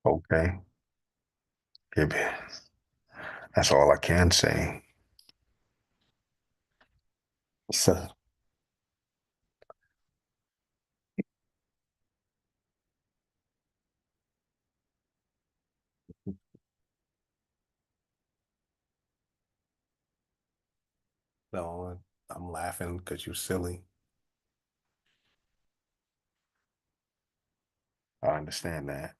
Okay. Maybe that's all I can say. So, no, I'm laughing because you're silly. I understand that.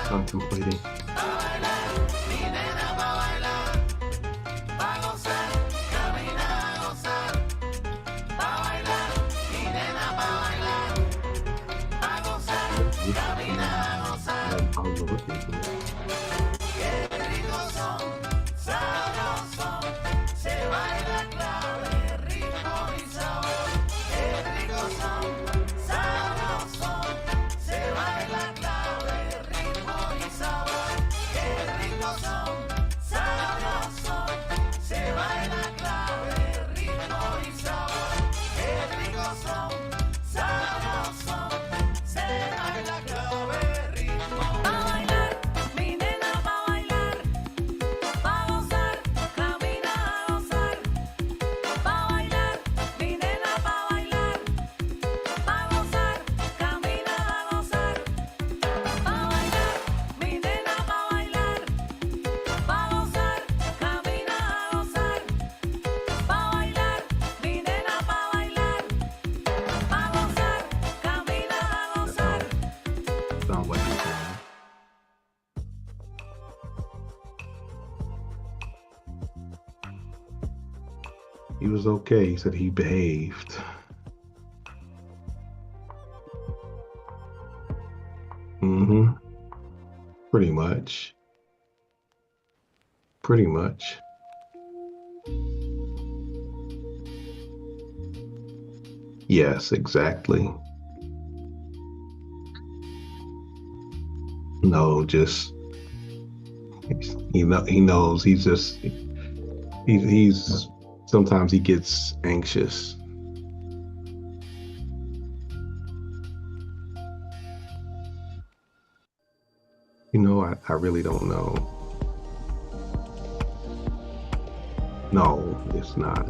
Contemplating. He was okay. He said he behaved. Mm-hmm. Pretty much. Pretty much. Yes, exactly. No, just he knows he's sometimes he gets anxious. I really don't know. No, it's not.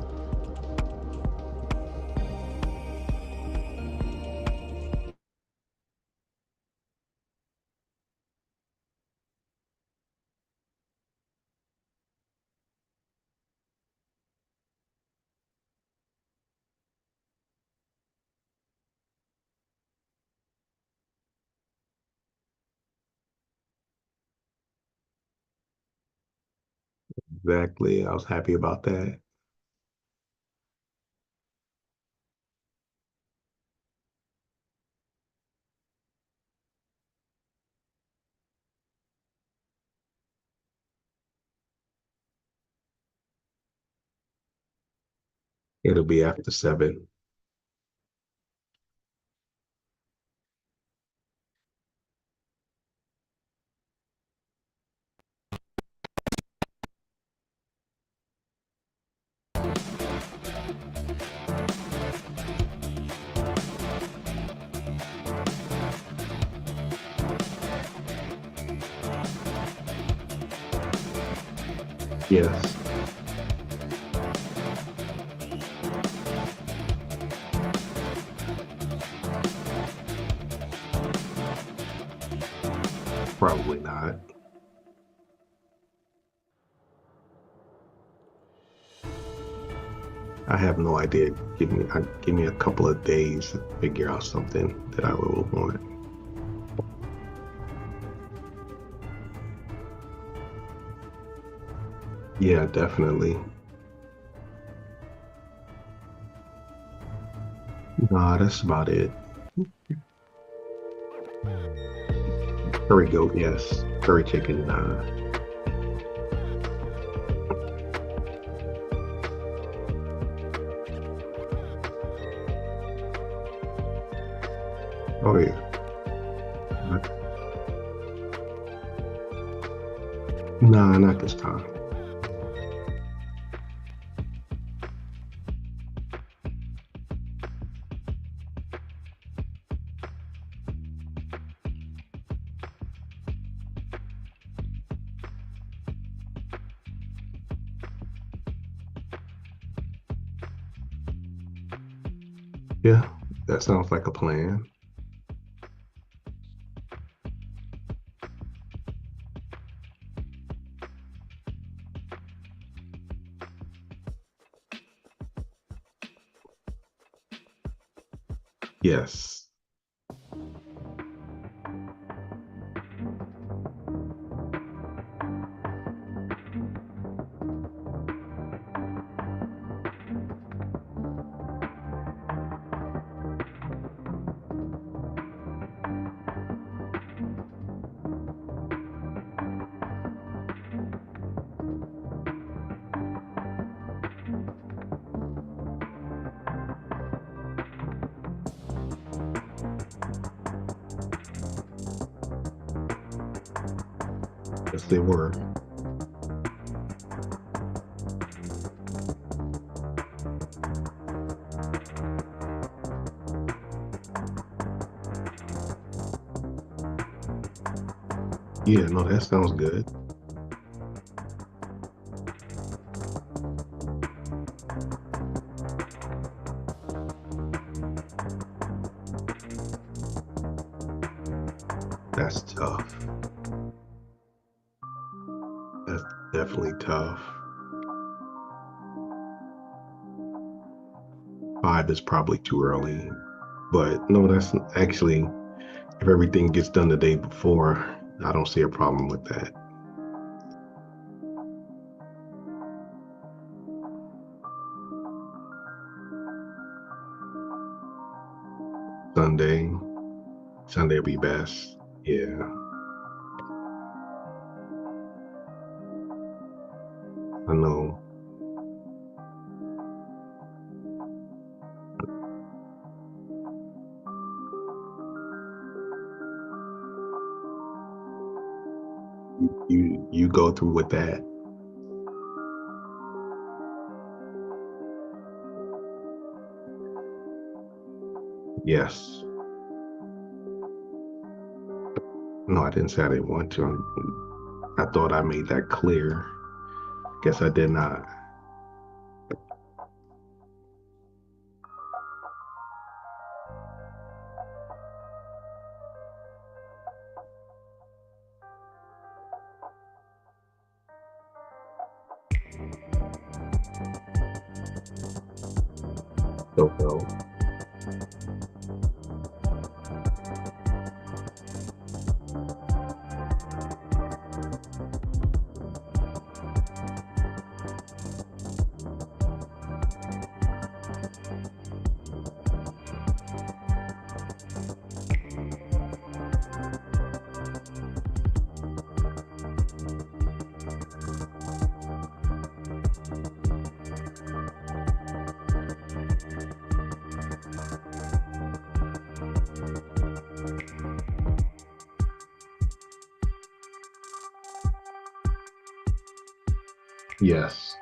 Exactly. I was happy about that. It'll be after 7. Yes, probably not. I have no idea. Give me a couple of days to figure out something that I will want. Yeah, definitely. Nah, that's about it. Curry goat, yes. Curry chicken, nah. Oh yeah. Nah, not this time. Yeah, that sounds like a plan. Yes. Yes, they were. Yeah, no, that sounds good. That's tough. That's definitely tough. 5 is probably too early. But no, that's actually, if everything gets done the day before, I don't see a problem with that. Sunday, Sunday will be best. Yeah, I know. go through with that. Yes. No, I didn't say I didn't want to. I thought I made that clear. Guess I did not. So. Yes.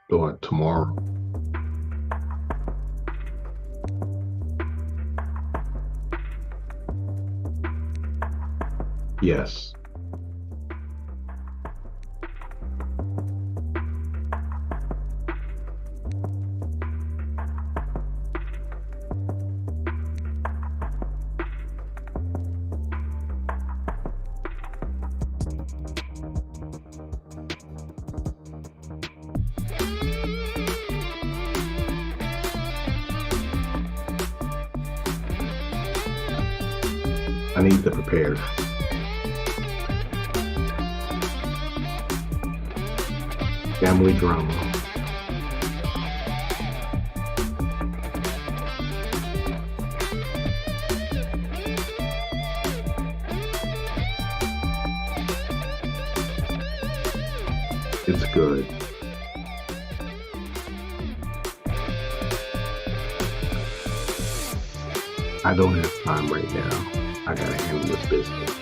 Or tomorrow. Yes. I need to prepare. Family drama. It's good. I don't have time right now. I gotta handle this business.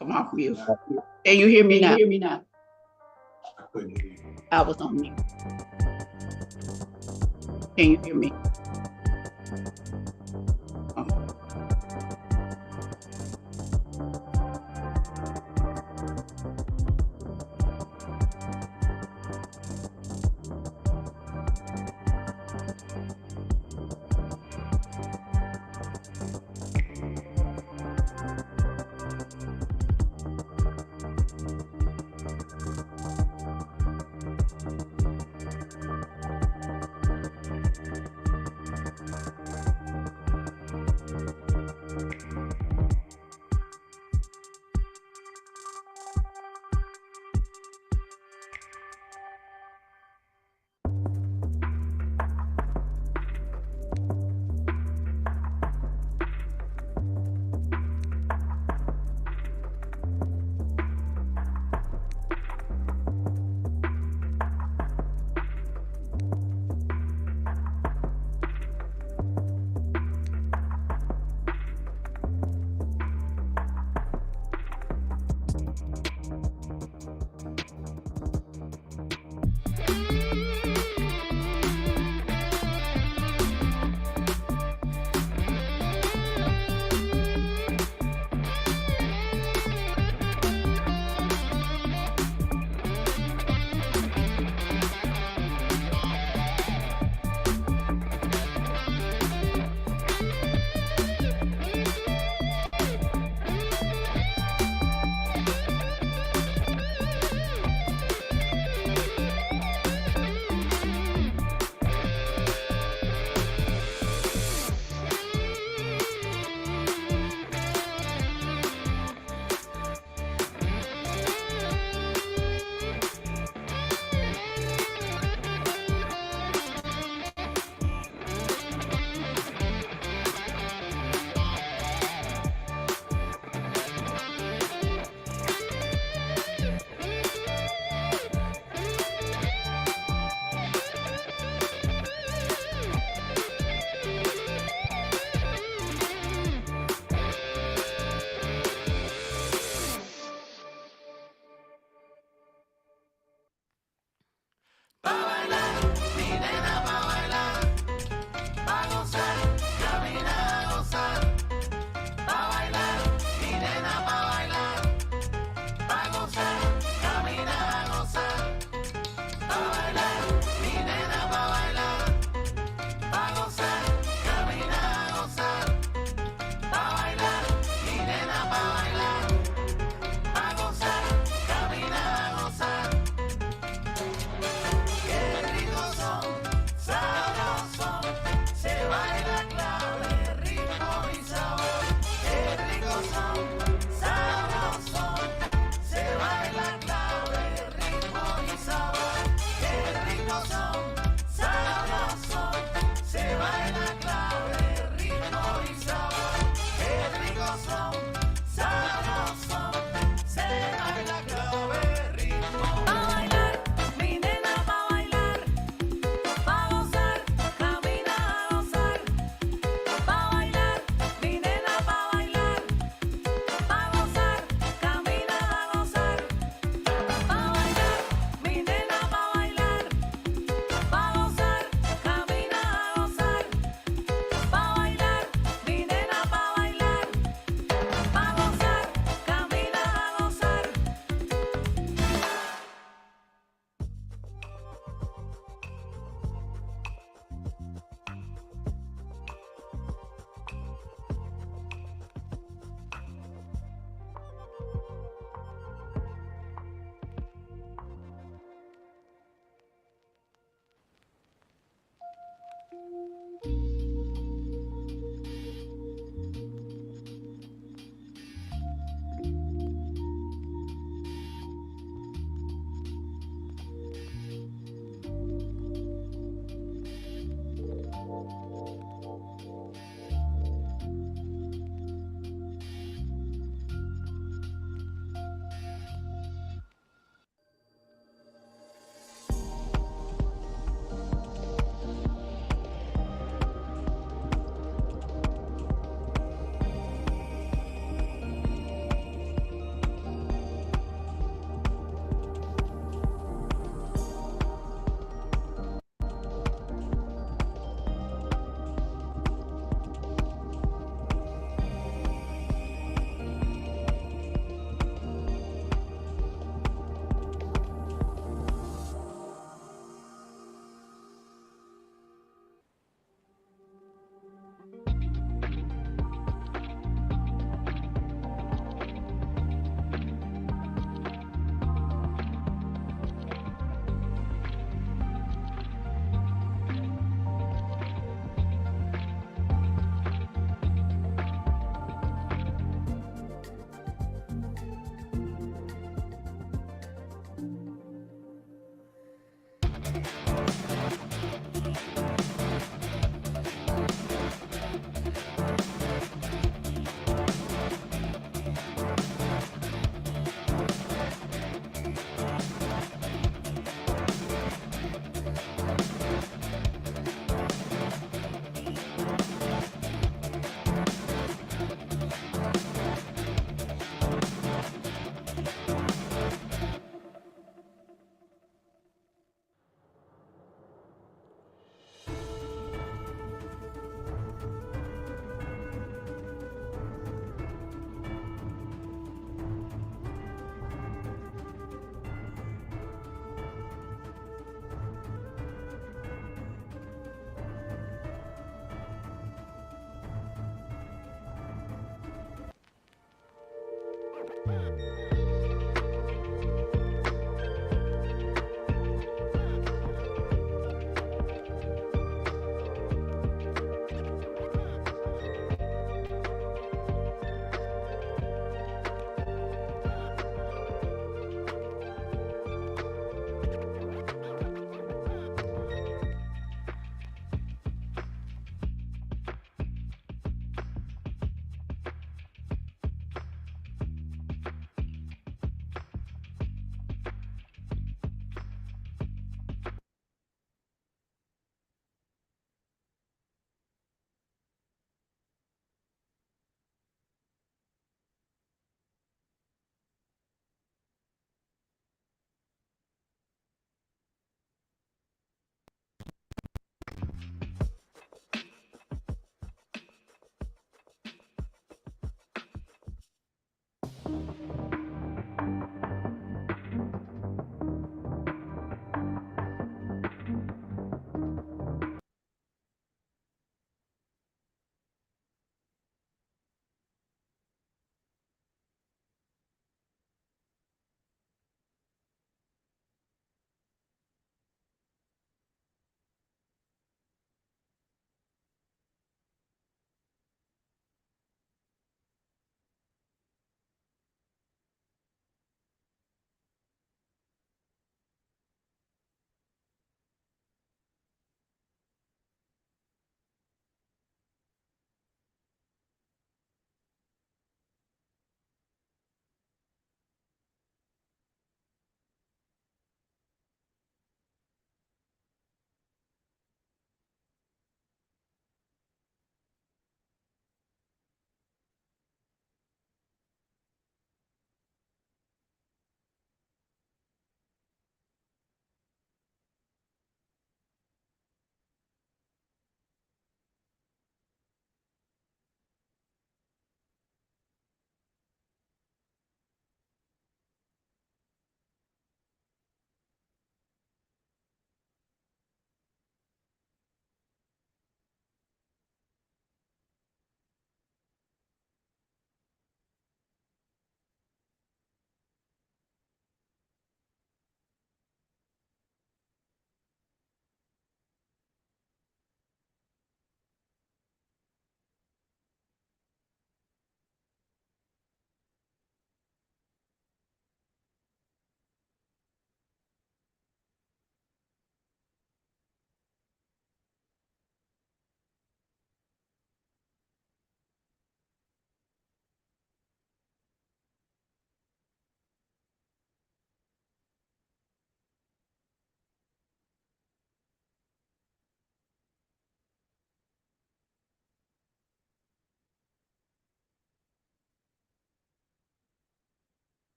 Come off mute. Can you hear me now? I couldn't hear you. I was on mute. Can you hear me? Oh.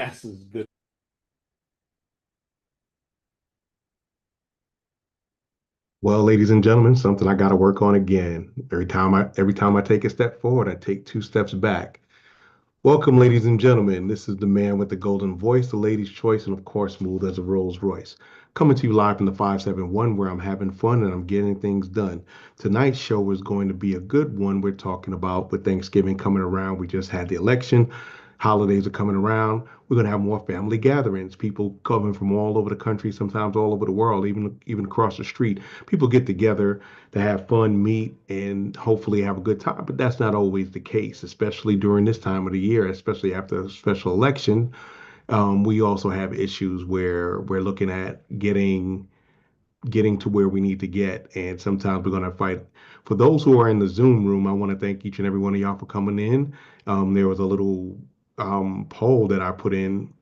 That's is good. Well, ladies and gentlemen, something I got to work on again. Every time I take a step forward, I take two steps back. Welcome, ladies and gentlemen. This is the man with the golden voice, the lady's choice, and of course, smooth as a Rolls Royce. Coming to you live from the 571, where I'm having fun and I'm getting things done. Tonight's show is going to be a good one. We're talking about with Thanksgiving coming around. We just had the election. Holidays are coming around. We're going to have more family gatherings. People coming from all over the country, sometimes all over the world, even across the street. People get together to have fun, meet, and hopefully have a good time. But that's not always the case, especially during this time of the year, especially after a special election. We also have issues where we're looking at getting to where we need to get, and sometimes we're going to fight. For those who are in the Zoom room, I want to thank each and every one of y'all for coming in. There was a little poll that I put in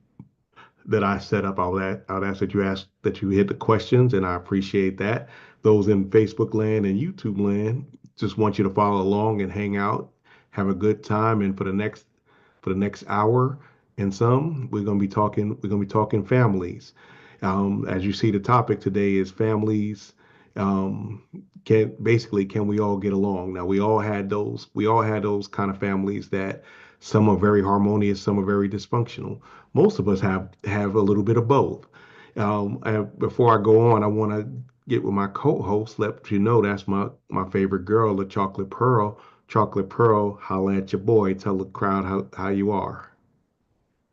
that I set up. I'll ask that you hit the questions, and I appreciate that. Those in Facebook land and YouTube land, just want you to follow along and hang out, have a good time, and for the next hour and some, we're gonna be talking families. As you see, the topic today is families. Um, can we all get along? Now we all had those kind of families that some are very harmonious, some are very dysfunctional. Most of us have a little bit of both. Before I go on, I want to get with my co-host, let you know that's my favorite girl, the Chocolate Pearl. Chocolate Pearl, holla at your boy. Tell the crowd how you are.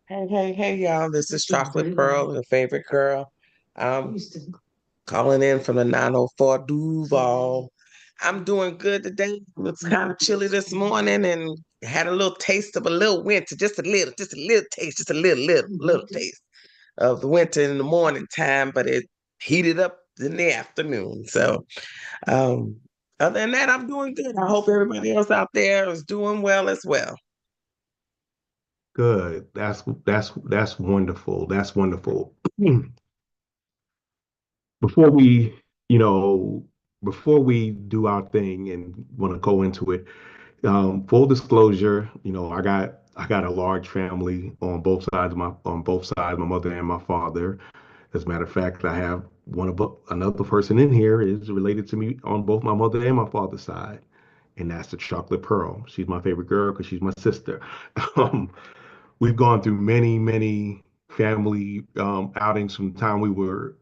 Hey, y'all. This is Chocolate Pearl, your favorite girl. Um, calling in from the 904 Duval. I'm doing good today. It's kind of chilly this morning and had a little taste of a little winter, just a little taste, just a little taste of the winter in the morning time, but it heated up in the afternoon. So, um, other than that, I'm doing good. I hope everybody else out there is doing well as well. Good. That's wonderful. That's wonderful. Before we, you know, before we do our thing and want to go into it, full disclosure, I got a large family on both sides, my mother and my father. As a matter of fact, I have another person in here is related to me on both my mother and my father's side, and that's the Chocolate Pearl. She's my favorite girl because she's my sister. Um, we've gone through many, many family outings from the time we were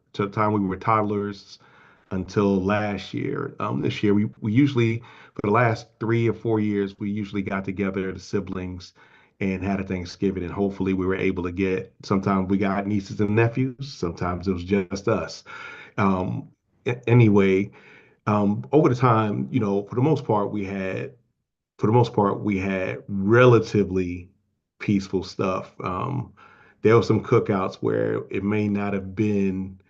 toddlers until last year. This year, we usually, for the last 3 or 4 years, we usually got together, the siblings, and had a Thanksgiving. And hopefully, we were able to sometimes we got nieces and nephews, sometimes it was just us. Anyway, over the time, for the most part, we had relatively peaceful stuff. There were some cookouts where it may not have been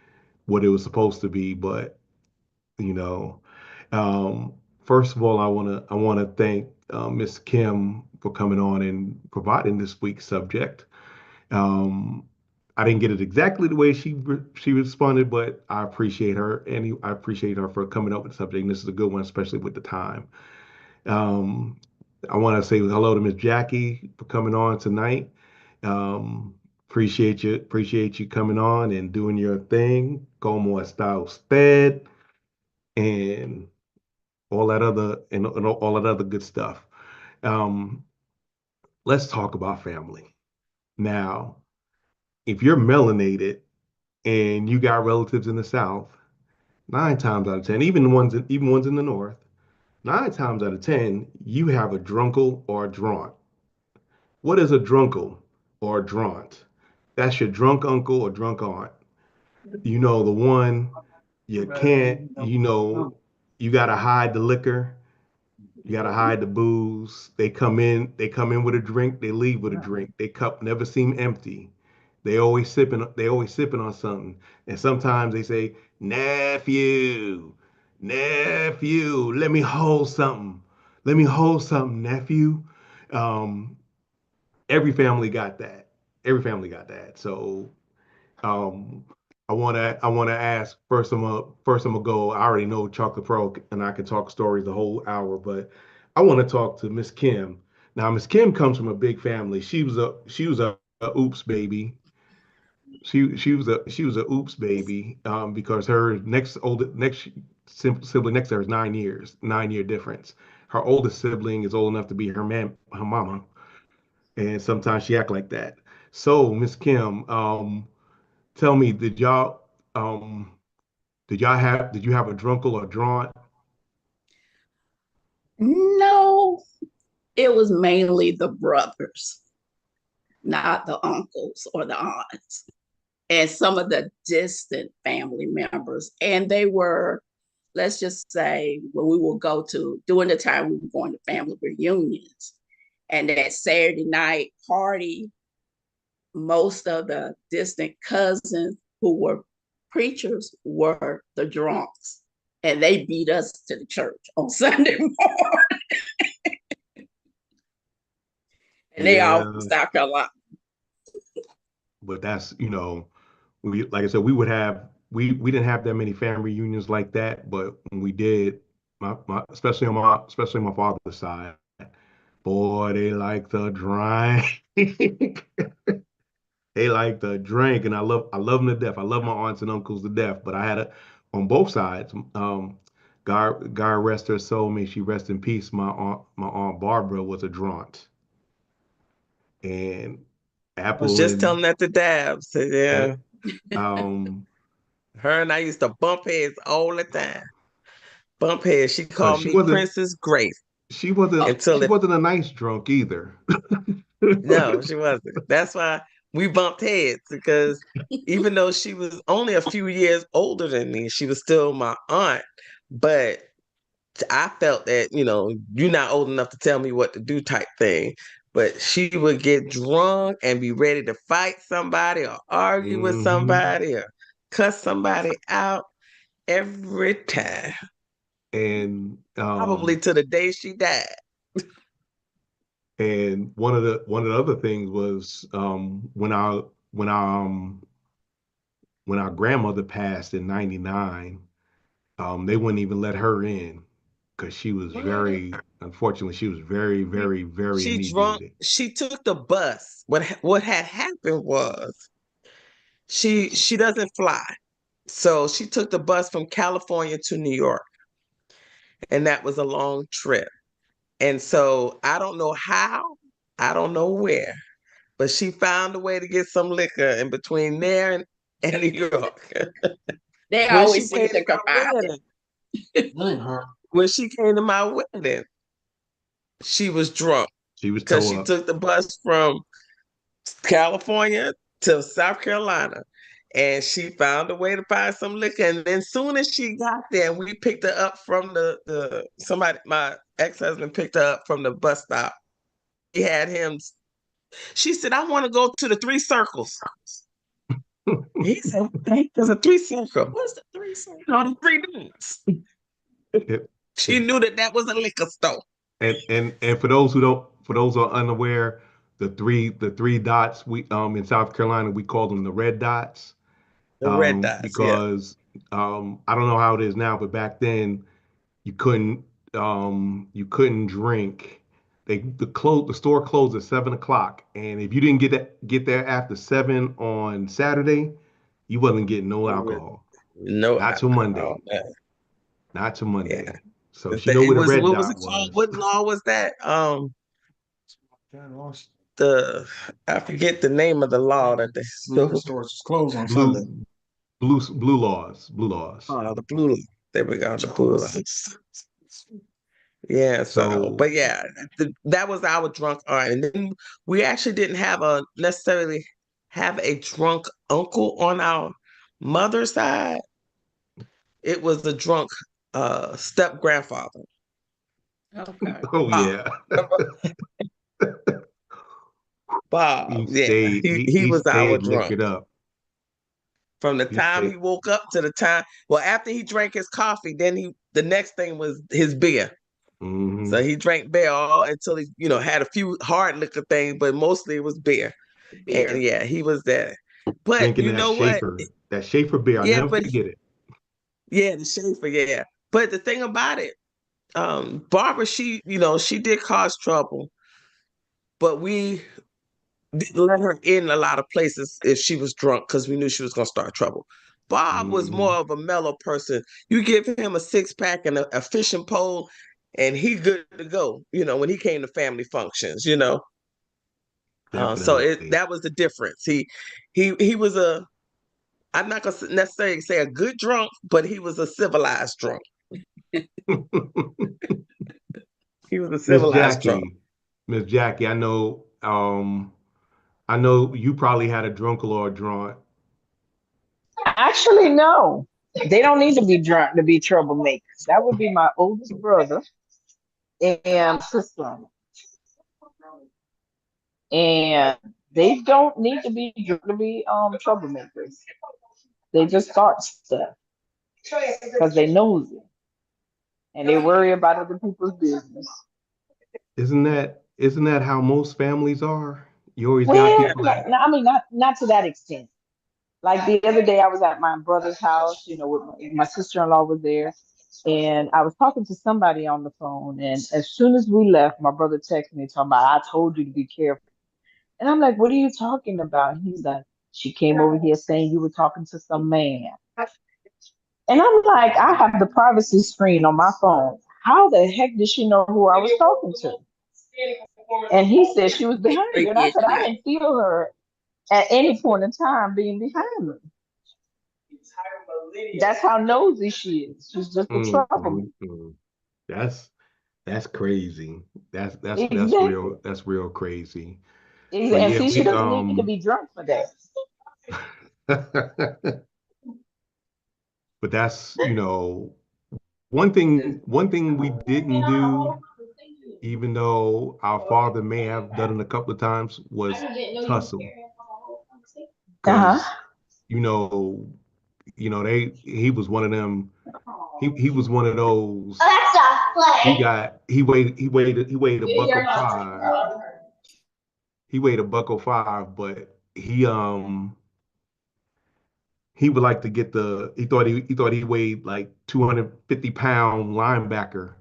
what it was supposed to be, but you know, um, first of all, I wanna thank Miss Kim for coming on and providing this week's subject. Um, I didn't get it exactly the way she responded, but I appreciate her for coming up with the subject. And this is a good one, especially with the time. Um, I want to say hello to Miss Jackie for coming on tonight. Um, appreciate you coming on and doing your thing. Como está usted? And all that other good stuff. Um, let's talk about family. Now, if you're melanated and you got relatives in the South, 9 times out of 10, even ones in the North, 9 times out of 10, you have a drunkle or a draunt. What is a drunkle or a draunt? That's your drunk uncle or drunk aunt. The one you can't, you gotta hide the liquor, you gotta hide the booze. They come in with a drink, they leave with a drink. They cup never seem empty. They always sipping on something. And sometimes they say, nephew, nephew, let me hold something. Let me hold something, nephew. Um, every family got that. Every family got that. So um, I wanna ask first. I'm gonna go. I already know Chocolate Pro, and I can talk stories the whole hour, but I want to talk to Miss Kim. Now, Miss Kim comes from a big family. She was a a oops baby. She was a oops baby because her next sibling next to her is 9 years, 9 year difference. Her oldest sibling is old enough to be her mama, and sometimes she act like that. So Miss Kim, tell me, um did you have a drunkle or draunt? No, it was mainly the brothers, not the uncles or the aunts, and some of the distant family members. And they were, let's just say, when we would go to, during the time we were going to family reunions, and that Saturday night party, most of the distant cousins who were preachers were the drunks. And they beat us to the church on Sunday morning. And they all Yeah, from South Carolina. but that's, we, like I said, we didn't have that many family reunions like that, but when we did, especially on my father's side, boy, they like to drink. They like to drink, and I love them to death. I love my aunts and uncles to death, but I had a on both sides. God rest her soul, may she rest in peace. My aunt Barbara was a draunt, and I was Apple just and telling that to Dabs. uh, Yeah. um, Her and I used to bump heads all the time. Bump heads. She but called me Princess Grace she wasn't until she it. wasn't a nice drunk either. No, she wasn't. That's why we bumped heads, because even though she was only a few years older than me, she was still my aunt. But I felt that, you're not old enough to tell me what to do type thing. But she would get drunk and be ready to fight somebody or argue with Hmm. somebody or cuss somebody out every time, And probably to the day she died. one of the other things was when our grandmother passed in '99, they wouldn't even let her in because unfortunately, she was very, very, very She drunk. inebriated. She took the bus. What had happened was she doesn't fly, so she took the bus from California to New York, and that was a long trip. And so I don't know how, I don't know where, but she found a way to get some liquor in between there and New York. They When she always came seem to to my contrive wedding, Uh-huh. when she came to my wedding, she was drunk She was because toe she up. took the bus from California to South Carolina. And she found a way to find some liquor. And then soon as she got there, we picked her up from my ex-husband picked her up from the bus stop. He had him, she said, I want to go to the three circles. He said, what the heck is a three circle? What's the three circle? The three dudes. It- She it- knew that was a liquor store. and for those who are unaware, the three dots, we in South Carolina, we call them the red dots, The red dots, yeah. because I don't know how it is now, but back then you couldn't drink. The store closed at 7 o'clock, and if you didn't get there after 7 on Saturday, you wasn't getting no alcohol. No Not till alcohol. Monday. Not till Yeah. Monday. So she know It where the was, red what was it dot called? was. What law was that? The I forget the name of the law that they Liquor stores is closed on Sunday. Blue blue laws. Blue laws. the blue law. There we go, the blue law. Yeah, so So but yeah, that was our drunk aunt. And then we actually didn't necessarily have a drunk uncle on our mother's side. It was the drunk step grandfather. Okay. oh Bob. yeah. Bob, He yeah. stayed He he he he was our stayed drunk. liquored up. From the He time stayed he woke up to the time, well, after he drank his coffee, then the next thing was his beer. So hmm he drank beer all until he, had a few hard liquor things, but mostly it was beer. And Beer. yeah, he was there. But drinking you know what? That Schaefer beer. I'll Yeah, never but forget it. yeah, the Schaefer, yeah. But the thing about it, Barbara, she did cause trouble, but we didn't let her in a lot of places if she was drunk because we knew she was going to start trouble. Bob was more of a mellow person. You give him a 6-pack and a fishing pole, and he good to go. When he came to family functions. Definitely. That was the difference. He was I'm not gonna necessarily say a good drunk, but he was a civilized drunk. He was a Miss civilized drunk. Jackie, Miss Jackie, I know you probably had a drunkle or a drunk. Actually, no. They don't need to be drunk to be troublemakers. That would be my oldest brother and sister. And they don't need to be drunk to be troublemakers. They just start stuff because they nosy and they worry about other people's business. Isn't that how most families are? You always got Well, people like, I mean, not to that extent. Like the other day, I was at my brother's house, with my sister-in-law was there, and I was talking to somebody on the phone. And as soon as we left, my brother texted me talking about, "I told you to be careful." And I'm like, "What are you talking about?" He's like, "She came over here saying you were talking to some man." And I'm like, "I have the privacy screen on my phone. How the heck did she know who I was talking to?" And he said she was behind you. And I said, "I didn't feel her at any point in time being behind me." That's how nosy she is. She's just a troublemaker. That's crazy. That's Exactly. real crazy. But And yeah, see, she doesn't need to be drunk for that. but that's, one thing we didn't do, even though our father may have done it a couple of times, was tussle. Because he was one of them. He was one of those. He weighed $105. He weighed $105, but he would like to get he thought he weighed like 250-pound linebacker,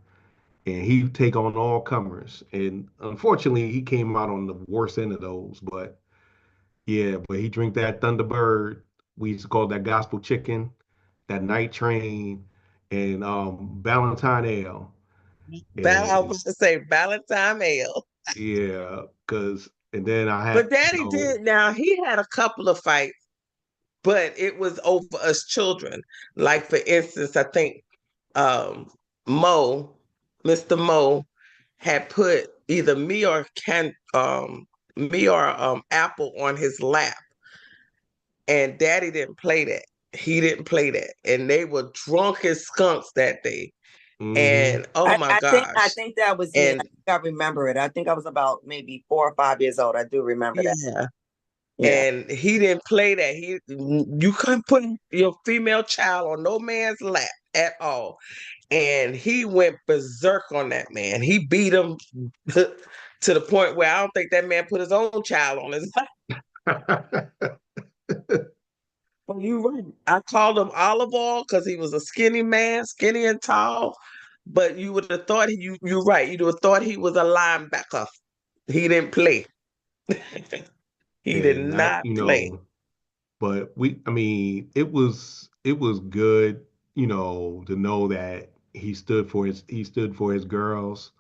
and he'd take on all comers. And unfortunately, he came out on the worst end of those. But yeah, but he drank that Thunderbird. We used to call that gospel chicken, that night train, and Valentine Ale. I was to say Valentine Ale. Yeah, and then I had. But Daddy did. Now he had a couple of fights, but it was over us children. Like for instance, I think Mr. Mo had put either me or Apple on his lap, and Daddy didn't play that. He didn't play that, and they were drunk as skunks that day. Mm-hmm. And oh my gosh, I think that was it. I remember it. I think I was about maybe 4 or 5 years old. I do remember that. Yeah. And he didn't play that. You couldn't put your female child on no man's lap at all. And he went berserk on that man. He beat him to the point where I don't think that man put his own child on his lap. Well, you're right. I called him olive oil because he was a skinny man, skinny and tall. But you would have thought you're right. You'd have thought he was a linebacker. He didn't play. He did not play. But it was good, to know that he stood for his girls,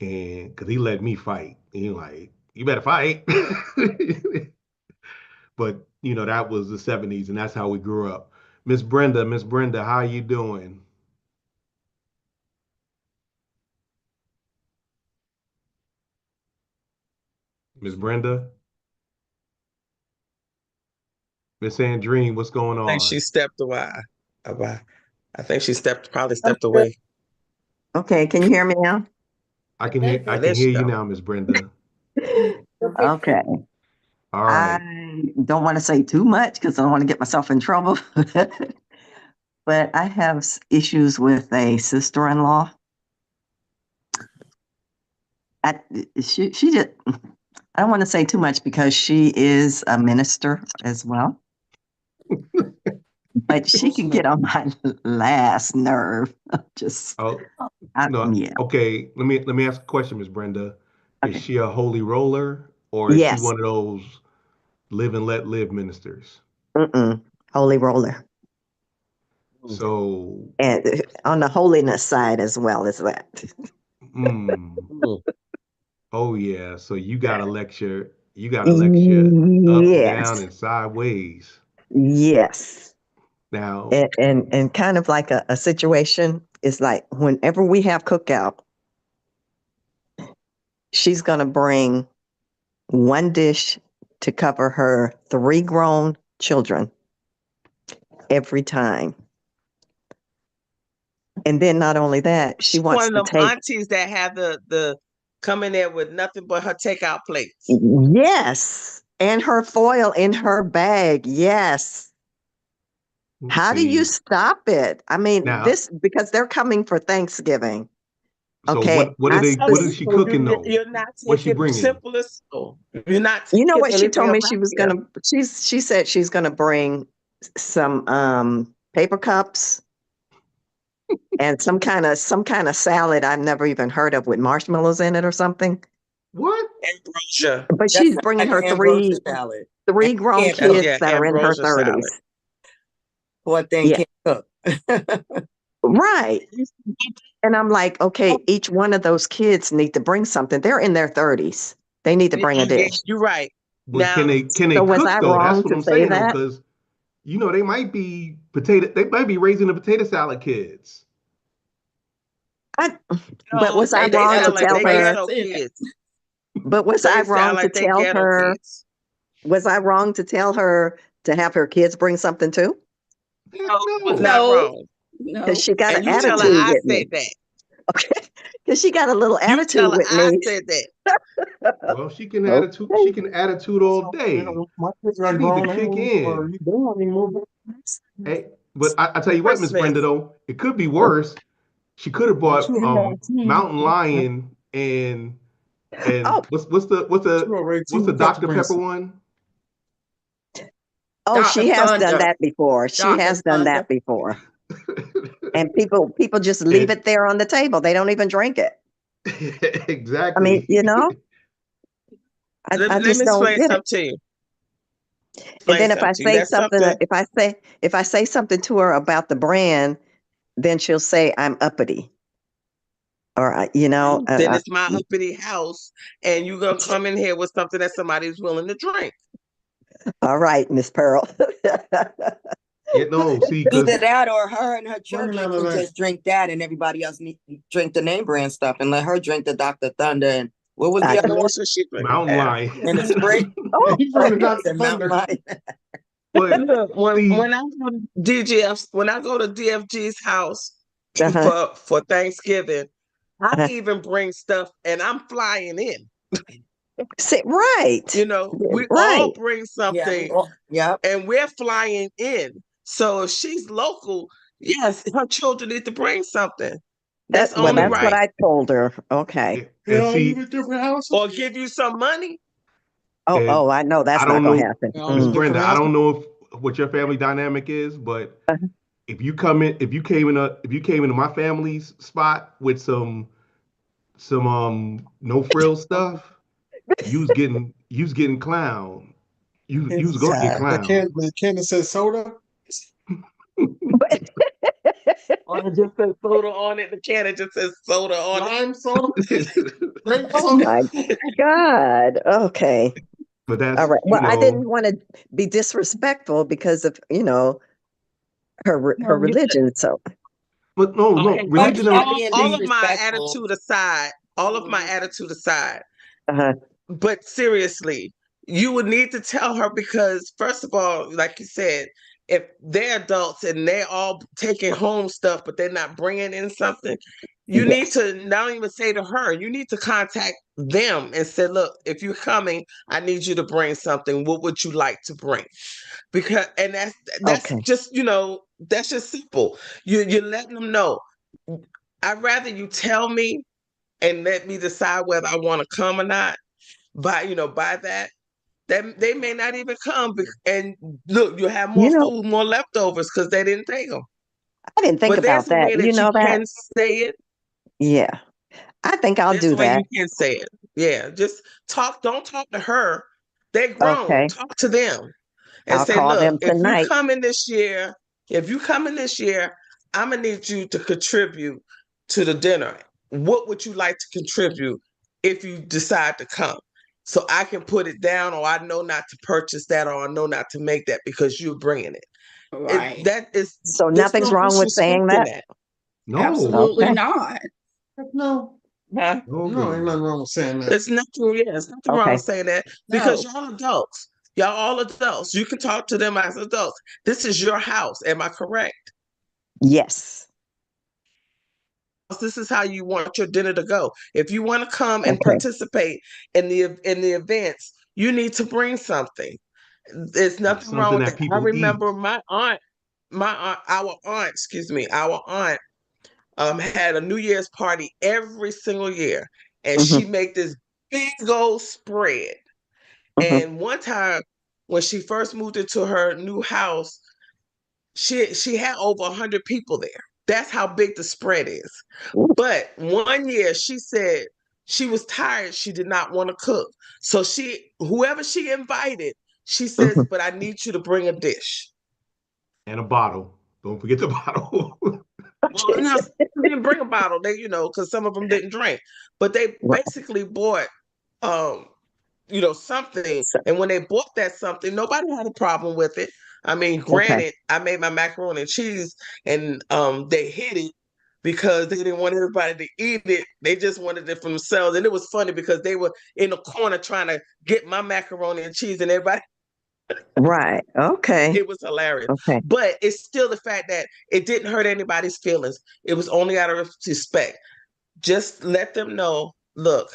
and because he let me fight. And he like, you better fight. But that was the 70s, and that's how we grew up. Miss Brenda, how you doing? Miss Brenda? Miss Andrine, what's going on? I think she stepped away. I think she probably stepped away. Okay, can you hear me now? I can hear you now, Miss Brenda. Okay. All right. I don't want to say too much because I don't want to get myself in trouble. But I have issues with a sister-in-law. She just, I don't want to say too much because she is a minister as well. But she can get on my last nerve. No. Yeah. Okay, let me ask a question, Miss Brenda. Okay. Is she a holy roller, or is she Yes. one of those live and let live ministers? Mm-mm. Holy roller. So, And on the holiness side as well as that. mm, Mm. oh yeah. So you got a lecture up, down, Yes. and sideways. Yes. Now, And kind of like a situation is like whenever we have cookout, she's gonna bring one dish to cover her 3 grown children every time. And then not only that, she She's wants one to of them take, aunties that have the come in there with nothing but her takeout plates. yes, and her foil in her bag. Yes. How do you see, stop it? I mean, now, this because they're coming for Thanksgiving. so Okay. what is she So cooking though? you're not What's she taking bringing? simple as so. You're not You know taking what she anything told me around she was here. gonna she said she's gonna bring some paper cups and some kind of salad I've never even heard of with marshmallows in it or something. What? Ambrosia. But That's she's bringing like her an ambrosia salad. And three grown can't cook. kids Yeah, that are in her ambrosia 30s. salad. Poor thing Yeah, can't cook. right. And I'm like, okay, each one of those kids need to bring something. They're in their 30s. They need to bring a Yeah, dish. you're right. But Now, can they So was cook I though? That's wrong what to I'm say saying though, that? because they might be raising the potato salad kids. I, but no, was I they wrong to sound like tell they her? ghetto kids. But was I They sound wrong to like they tell ghetto her? kids. Was I wrong to tell her to have her kids bring something too? Heck No, it was no. not No, wrong. Because no. she got an And you tell her attitude I with me. said that. Okay. Because she got a little You tell attitude her with I me. said that. Well, she can attitude. Okay. She can attitude all day. My kids are She need to grown kick now, or in. you don't anymore. Hey, but I tell you what, Miss Christmas. Brenda, though, it could be worse. She could have bought She had tea. Mountain Lion and Oh, She already what's the too cut to Dr. bring Pepper some. one? oh, she Dr. has done Thunder. that before. She Dr. has done Thunder. that before. And people just leave And it there on the table. They don't even drink it. I mean, exactly. I Let just me don't explain get it. something to you. And Explain then if something I to you. say That's something, something. if I say something to her about the brand, then she'll say I'm uppity, or Then it's my uppity house, and you're gonna come in here with something that somebody's willing to drink. all right, Miss Pearl. No, see, because Either that or her and her Bring children none of can that. just drink that and everybody else need to drink the name brand stuff and let her drink the Dr. Thunder and what was I, the other one? That's what she bring Mountain there. And the spray? Lion. oh, He bring the Dr. The Mountain Thunder. Lion. But Look, see, when I go to when I go to DFG's house uh-huh, for Thanksgiving, I uh-huh. even bring stuff, and I'm flying in. See, right, We right. all bring Yeah. something, Yep. and we're flying in. So if she's local, yes, her children need to bring something. That's Well, only that's what mm, right. I told her. Okay. They and all live see, at different houses. Or give you some money. and I know I that's not don't gonna know, happen. They all Miss live Mm. Brenda, different I don't houses. know what your family dynamic is, but Uh-huh. if you came into my family's spot with some no frill stuff, you was getting clown. You was It's gonna get clown. the can that says soda. But Or it just says soda on it. The can it just says soda on Lime soda. Grape oh soda. my God. Okay. But All that's right. Well, I didn't want to be disrespectful because of her it. religion. So but no, Okay, But religion not don't. being all See, of my disrespectful. attitude aside, all of my attitude aside, uh-huh. but seriously, you would need to tell her because, first of all, like you said, if they're adults and they're all taking home stuff, but they're not bringing in something, you need Yes. to not even say to her, you need to contact them and say, look, if you're coming, I need you to bring something. What would you like to bring? Because, and that's Okay. just, that's just simple. You're letting them know. I'd rather you tell me and let me decide whether I want to come or not. By that, they may not even come. And look, you have You more know, food, more leftovers because they didn't take them. I didn't think But there's about a that. way You that you know that? can say it. Yeah. I think I'll That's do the way that. you can say it. Yeah, just talk. Don't talk to her. They're grown. Okay. Talk to them and I'll say, call look, them tonight. if you come in this year, I'm gonna need you to contribute to the dinner. What would you like to contribute if you decide to come? So I can put it down, or I know not to purchase that, or I know not to make that because you're bringing it. Right. So There's nothing's no wrong with disrespect saying in that? that. No. Absolutely Okay. not. No, Huh? no, ain't nothing wrong with saying that. There's nothing wrong Okay. with saying that because No. y'all adults. Y'all all adults. You can talk to them as adults. This is your house. Am I correct? Yes. This is how you want your dinner to go. If you want to come and Okay. participate in the events, you need to bring something. There's nothing wrong Something with that that. I people eat. remember our aunt had a New Year's party every single year, and Hmm. she make this big old spread. Hmm. And one time when she first moved into her new house, she had over 100 people there. That's how big the spread is. But one year she said she was tired. She did not want to cook. So whoever she invited, she says, but I need you to bring a dish. And a bottle. Don't forget the bottle. Well, no, they didn't bring a bottle. Because some of them didn't drink. But they Right. basically bought um something. So, And when they bought that something, nobody had a problem with it. I mean, okay. granted, I made my macaroni and cheese, and they hid it because they didn't want everybody to eat it. They just wanted it for themselves. And it was funny because they were in the corner trying to get my macaroni and cheese, and everybody, Right. Okay. it was hilarious. Okay. But it's still the fact that it didn't hurt anybody's feelings. It was only out of respect. Just let them know, look,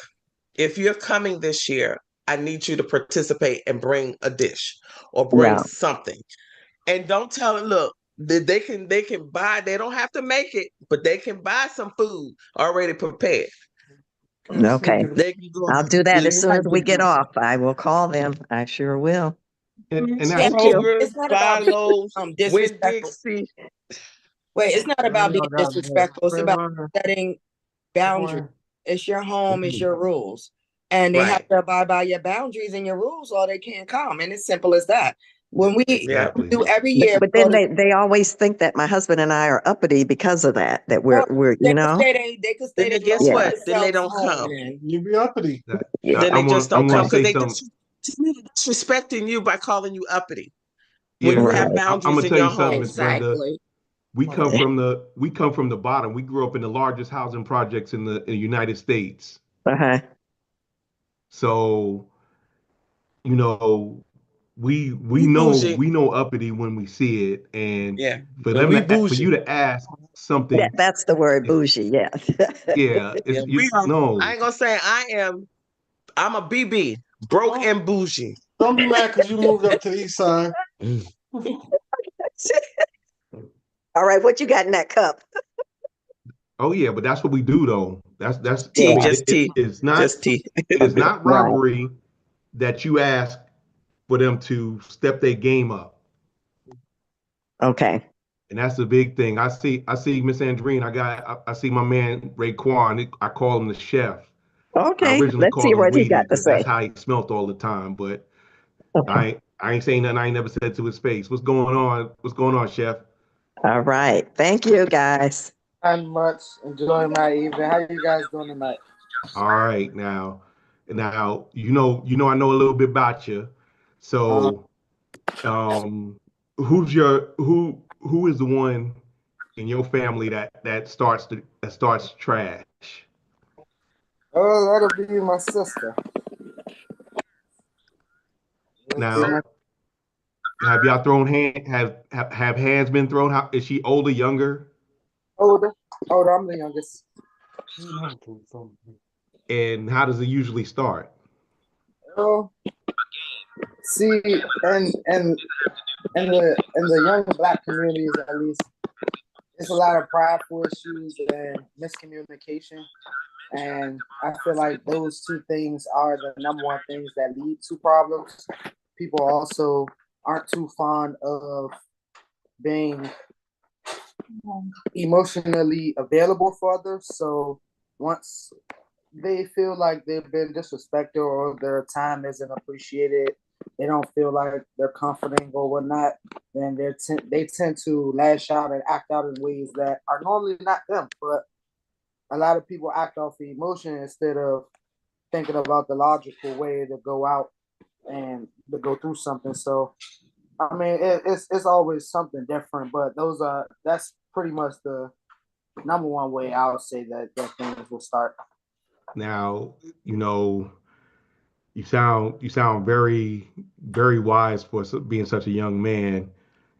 if you're coming this year, I need you to participate and bring a dish or bring Yeah. something. And don't tell them, look, they can buy, they don't have to make it, but they can buy some food already prepared. Okay. They can go I'll do that as soon as we get dehydrated off. I will call them. I sure will. And that's Thank you. Kroger, It's not about buy being Lowe's, Winn disrespectful. Dixie. Wait, it's not about being Y'all got that disrespectful. It's about Trayvon. setting boundaries. It's your home, it's your rules. And they have Right. to abide by your boundaries and your rules, or they can't come. And it's simple as that. When we Yeah. exactly. do every But, year, but then they always think that my husband and I are uppity because of that, that we're they could say Then they, they guess belong to yeah, what? Then they themselves don't home. come. Man, you be uppity. yeah. Then they just I'm don't gonna come because say they something. disrespecting you by calling you uppity when Yeah, you Right. have I'm boundaries gonna in tell you your something, home. Miss Brenda. Exactly. We come from the bottom. We grew up in the largest housing projects in the United States. Uh-huh. So, you know, We bougie. we know uppity when we see it, and Yeah. for And them we for bougie. you to ask something, That's the word, bougie. Yeah. yeah, Yeah, it's we you are. I no. ain't gonna say I'm a BB, broke and bougie. Don't be mad because you moved up to the east side. All right. What you got in that cup? Oh yeah, but that's what we do though. I Tea, Yeah. mean, just tea, just tea. it is not Right. robbery that you ask for them to step their game up. Okay. And that's the big thing. I see Miss Andrine. I see my man Raekwon. I call him the chef. I Okay. originally Let's see called him what he Weedy got to because that's say. how he smelt all the time. But Okay. I ain't saying nothing I ain't never said to his face. What's going on? What's going on, chef? All right. Thank you, guys. Not much. Enjoying my evening. How you guys doing tonight? All right, now I know a little bit about you. Uh, So who is the one in your family that starts trash? oh, that'll be my sister. Now, have y'all thrown hand have hands been thrown? How is she older, younger? Older. Older. I'm the youngest. And how does it usually start? Oh, see, and the young black communities at least, it's a lot of prideful issues and miscommunication. And I feel like those two things are the number one things that lead to problems. People also aren't too fond of being emotionally available for others. So once they feel like they've been disrespected or their time isn't appreciated, they don't feel like they're comforting or whatnot, then they tend to lash out and act out in ways that are normally not them. But a lot of people act off the emotion instead of thinking about the logical way to go out and to go through something. So I mean, it's always something different, but that's pretty much the number one way I would say that things will start. Now, you know, you sound very very wise for being such a young man,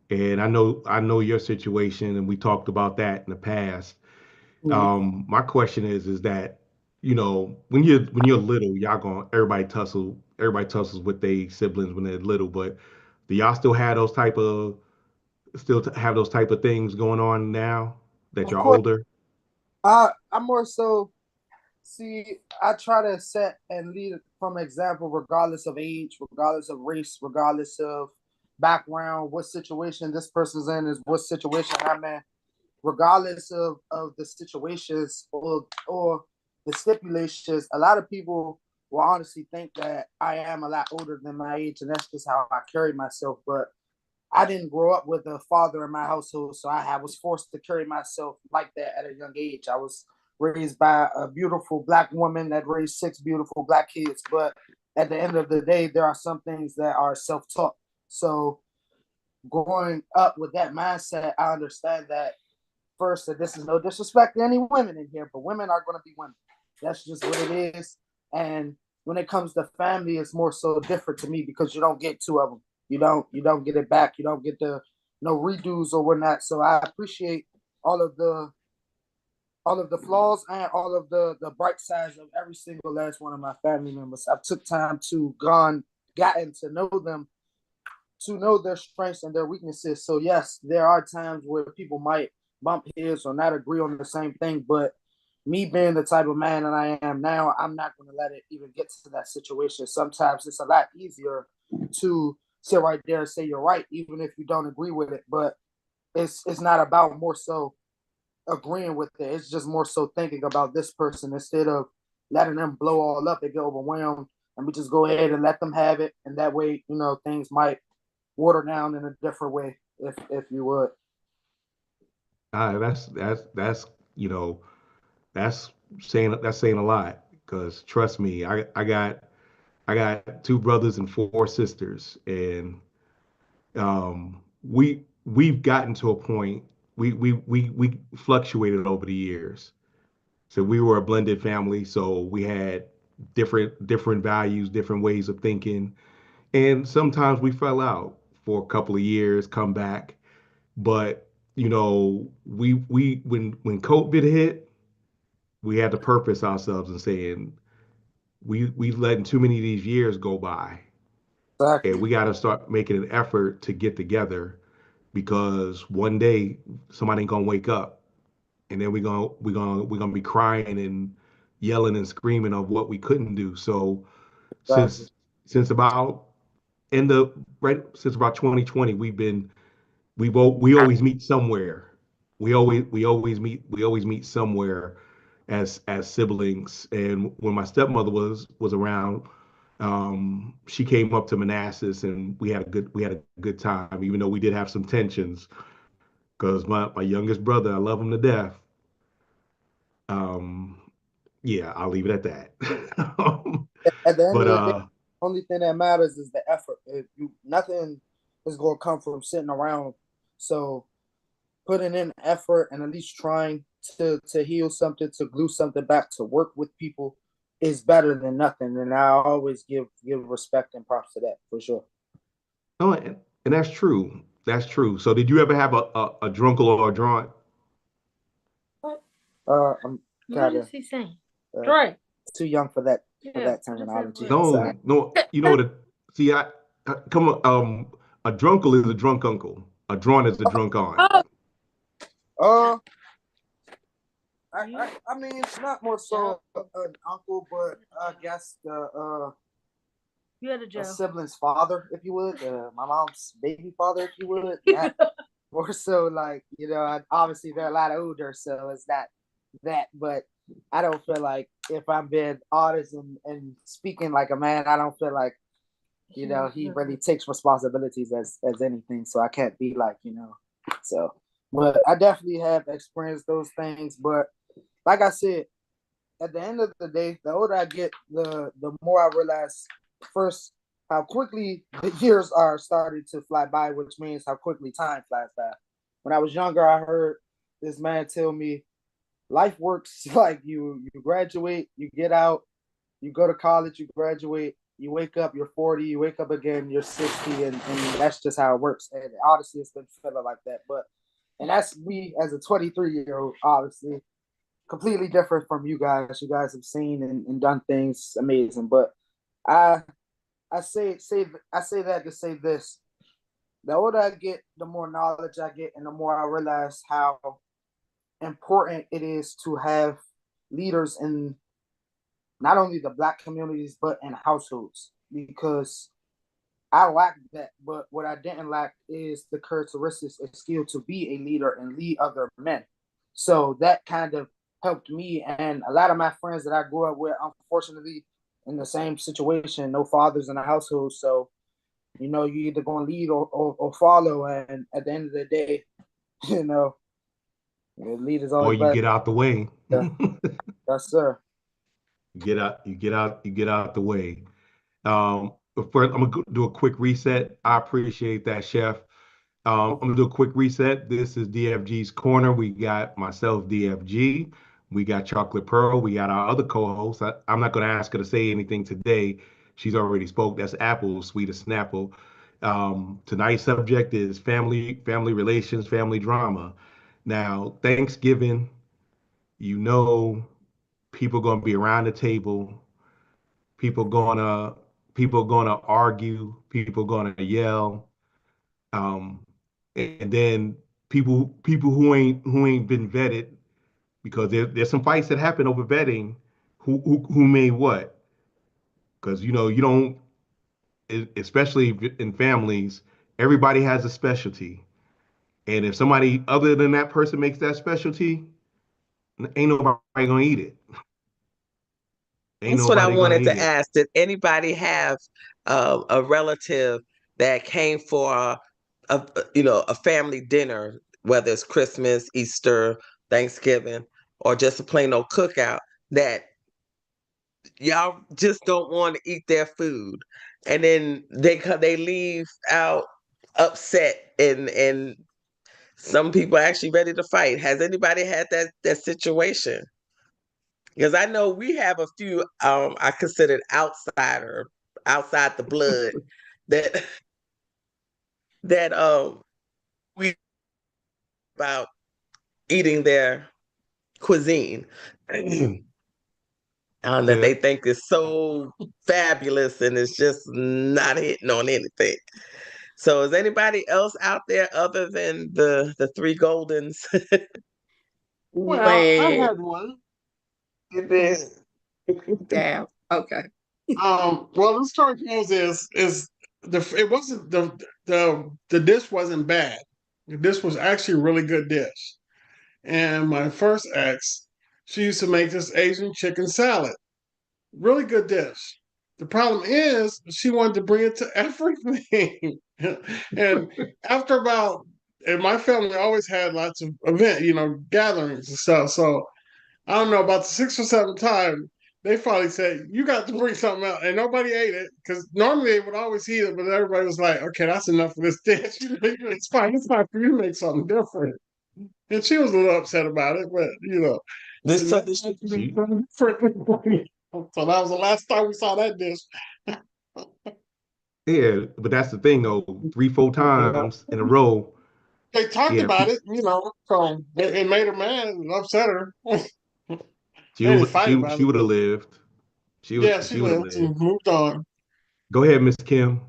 and I know your situation, and we talked about that in the past. My question is that, you know, when you're little, y'all going everybody tussles with their siblings when they're little, but do y'all have those type of things going on now that Of you're course, older? I'm more so see. I try to set and lead from example, regardless of age, regardless of race, regardless of background, what situation this person's in is what situation I'm in. Regardless of the situations or the stipulations, a lot of people will honestly think that I am a lot older than my age, and that's just how I carry myself. But I didn't grow up with a father in my household, so I was forced to carry myself like that at a young age. I was raised by a beautiful black woman that raised 6 beautiful black kids. But at the end of the day, there are some things that are self-taught. So growing up with that mindset, I understand that first that this is no disrespect to any women in here, but women are going to be women. That's just what it is. And when it comes to family, it's more so different to me because you don't get two of them. You don't get it back. You don't get the no redos or whatnot. So I appreciate all of the all of the flaws and all of the bright sides of every single last one of my family members. I took time to gotten to know them, to know their strengths and their weaknesses. So yes, there are times where people might bump heads or not agree on the same thing, but me being the type of man that I am now, I'm not going to let it even get to that situation. Sometimes it's a lot easier to sit right there and say you're right, even if you don't agree with it. But it's not about more so agreeing with it. It's just more so thinking about this person instead of letting them blow all up and get overwhelmed. And we just go ahead and let them have it. And that way, things might water down in a different way, if you would. That's you know that's saying a lot, because trust me, I got two brothers and four sisters, and we've gotten to a point, we fluctuated over the years. So we were a blended family, so we had different values, different ways of thinking, and sometimes we fell out for a couple of years, come back. But we when COVID hit, we had to purpose ourselves and saying we letting too many of these years go by, and Exactly. we got to start making an effort to get together, because one day somebody ain't gonna wake up, and then we're gonna be crying and yelling and screaming of what we couldn't do. So Exactly. since about end of right since about 2020, we always meet somewhere. We always meet somewhere as siblings. And when my stepmother was around, she came up to Manassas, and we had a good time, even though we did have some tensions, because my youngest brother, I love him to death. Um, yeah, I'll leave it at that. At the end But of the day, only thing that matters is the effort. If you nothing is gonna come from sitting around. So putting in effort and at least trying to heal something, to glue something back, to work with people is better than nothing. And I always give respect and props to that for sure. no, and that's true. That's true. So did you ever have a drunkle or a drunk? I'm What kind is of he saying? uh, Right. too young for that Yeah. terminology. So No, no. You know what? See, come on. A drunkle is a drunk uncle. A drawn is a drunk aunt. Oh, uh I mean it's not more so an uncle, but I guess the you had a a Joe. sibling's father, if you would, my mom's baby father, if you would. Not more so like obviously they're a lot older, so it's that, but I don't feel like if I'm being honest and speaking like a man, I don't feel like, you know, he really takes responsibilities as anything. So I can't be like, you know, so, but I definitely have experienced those things. But like I said, at the end of the day, the older I get, the more I realize first how quickly the years are starting to fly by, which means how quickly time flies by. When I was younger, I heard this man tell me life works like you graduate, you get out, you go to college, you graduate, you wake up, you're 40, you wake up again, you're 60, and that's just how it works. And honestly, it's been feeling like that. But and that's me as a 23-year-old, obviously completely different from you guys. You guys have seen and done things amazing. But I I say that to say this. The older I get, the more knowledge I get, and the more I realize how important it is to have leaders in not only the Black communities but in households, because I lacked that. But what I didn't lack is the characteristics and skill to be a leader and lead other men. So that kind of helped me and a lot of my friends that I grew up with, unfortunately, in the same situation, no fathers in the household. So, you know, you either going to lead or follow. And at the end of the day, you know, the lead is Or always you better. get out the way. Yeah. Yes, sir. You get out the way. But first, I'm gonna do a quick reset. I appreciate that, Chef. I'm gonna do a quick reset. This is DFG's Corner. We got myself, DFG. We got Chocolate Pearl. We got our other co-host. I'm not gonna ask her to say anything today. She's already spoke. That's Apple, sweet as Snapple. Tonight's subject is family relations, family drama. Now, Thanksgiving, you know, people gonna be around the table. People gonna people gonna argue. People gonna yell. Um, and then people who ain't been vetted, because there's some fights that happen over vetting who made what, because you know you don't, especially in families, everybody has a specialty, and if somebody other than that person makes that specialty, ain't nobody gonna eat it. Ain't That's what I nobody gonna wanted eat to it. ask. Did anybody have a relative that came for a family dinner, whether it's Christmas, Easter, Thanksgiving, or just a plain old cookout, that y'all just don't want to eat their food, and then they leave out upset, and some people are actually ready to fight? Has anybody had that situation? Because I know we have a few I considered outside the blood that that we about eating their cuisine. That Yeah. they think is so fabulous and it's just not hitting on anything. So is anybody else out there other than the three Goldens? Well, I When had one. damn, okay. Well, the story goes is the it wasn't the dish wasn't bad. The dish was actually a really good dish. And my first ex, she used to make this Asian chicken salad. Really good dish. The problem is she wanted to bring it to everything. And after about, and my family always had lots of gatherings and stuff. So I don't know, about the sixth or seventh time, they finally said, "You got to bring something out." And nobody ate it because normally they would always eat it, but everybody was like, "Okay, that's enough of this dish. It's fine. It's time for you to make something different." And she was a little upset about it, but This so that this different. So that was the last time we saw that dish. Yeah, but that's the thing though. 3, 4 times in a row. They talked Yeah, about it, so it made her mad and upset her. They she didn't was fight she about she it, would have but lived. yeah, she She would have lived lived. and moved on. Go ahead, Miss Kim.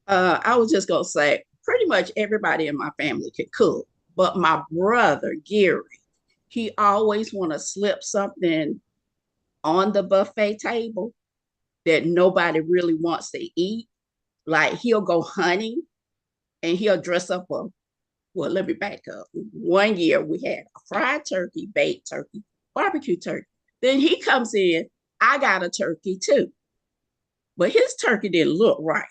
I was just gonna say pretty much everybody in my family could cook, but my brother Gary, he always want to slip something on the buffet table that nobody really wants to eat. Like he'll go hunting and he'll dress up Well, let me back up. One year we had a fried turkey, baked turkey, barbecue turkey. Then he comes in, I got a turkey too. But his turkey didn't look right.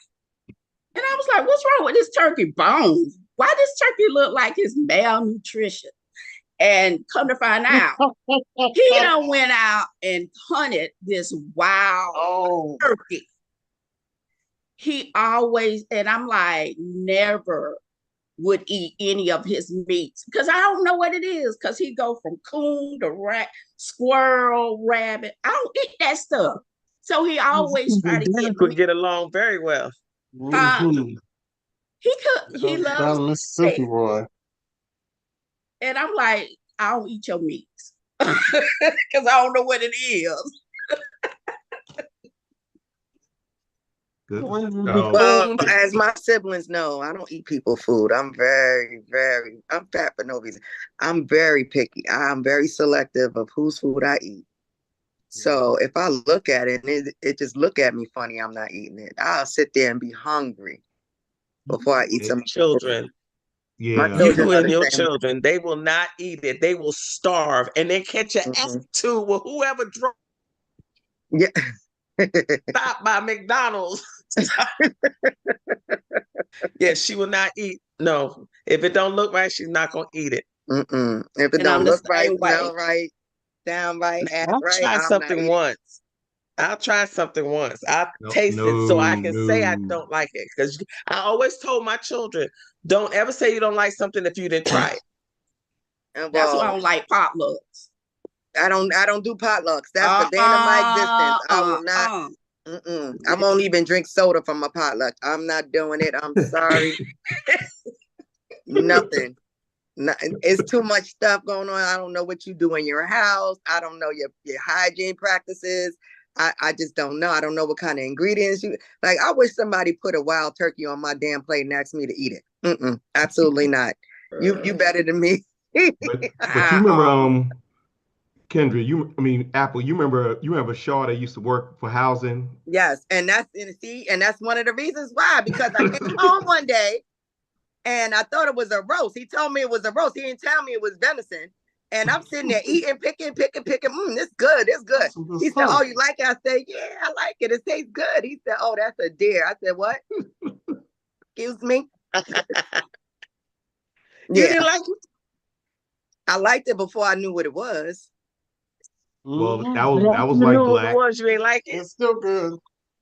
And I was like, what's wrong with this turkey bones? Why does turkey look like it's malnutrition? And come to find out, he done went out and hunted this wild turkey. He always, and I'm like, never would eat any of his meats because I don't know what it is. Because he go from coon to rat, squirrel, rabbit. I don't eat that stuff. So he always try to get Could me. get along very well. Mhm. He loves Down Mississippi steak. boy. And I'm like, I don't eat your meats because I don't know what it is. Good. Well, as my siblings know, I don't eat people food. I'm I'm fat for no reason. I'm very picky. I'm very selective of whose food I eat. So if I look at it and it just look at me funny, I'm not eating it. I'll sit there and be hungry before I eat some children. Yeah. You and your children, they will not eat it. They will starve and then catch an attitude with whoever drove. Yeah. Stop by McDonald's. Yeah, she will not eat. No, if it don't look right, she's not gonna eat it. If it don't look right, smell right, sound right, act right, I'll try something once. I'll try something once. I'll taste it so I can say I don't like it. Because I always told my children, don't ever say you don't like something if you didn't try it. And that's why I don't like potlucks. I don't do potlucks. That's the day of my existence. I will not. I won't even drink soda from a potluck. I'm not doing it. I'm sorry. Nothing. It's too much stuff going on. I don't know what you do in your house. I don't know your hygiene practices. I just don't know. I don't know what kind of ingredients you like. I wish somebody put a wild turkey on my damn plate and asked me to eat it. Absolutely not. You better than me. But you remember Kendra, Apple, you remember Shaw that used to work for housing? Yes, and that's one of the reasons why, because I came home one day and I thought it was a roast. He told me it was a roast. He didn't tell me it was venison. And I'm sitting there eating, picking. It's good. He said, oh, you like it? I said, yeah, I like it. It tastes good. He said, oh, that's a deer. I said, what? Excuse me? You didn't like it? I liked it before I knew what it was. Well, that was like black. You ain't like it. It's still good.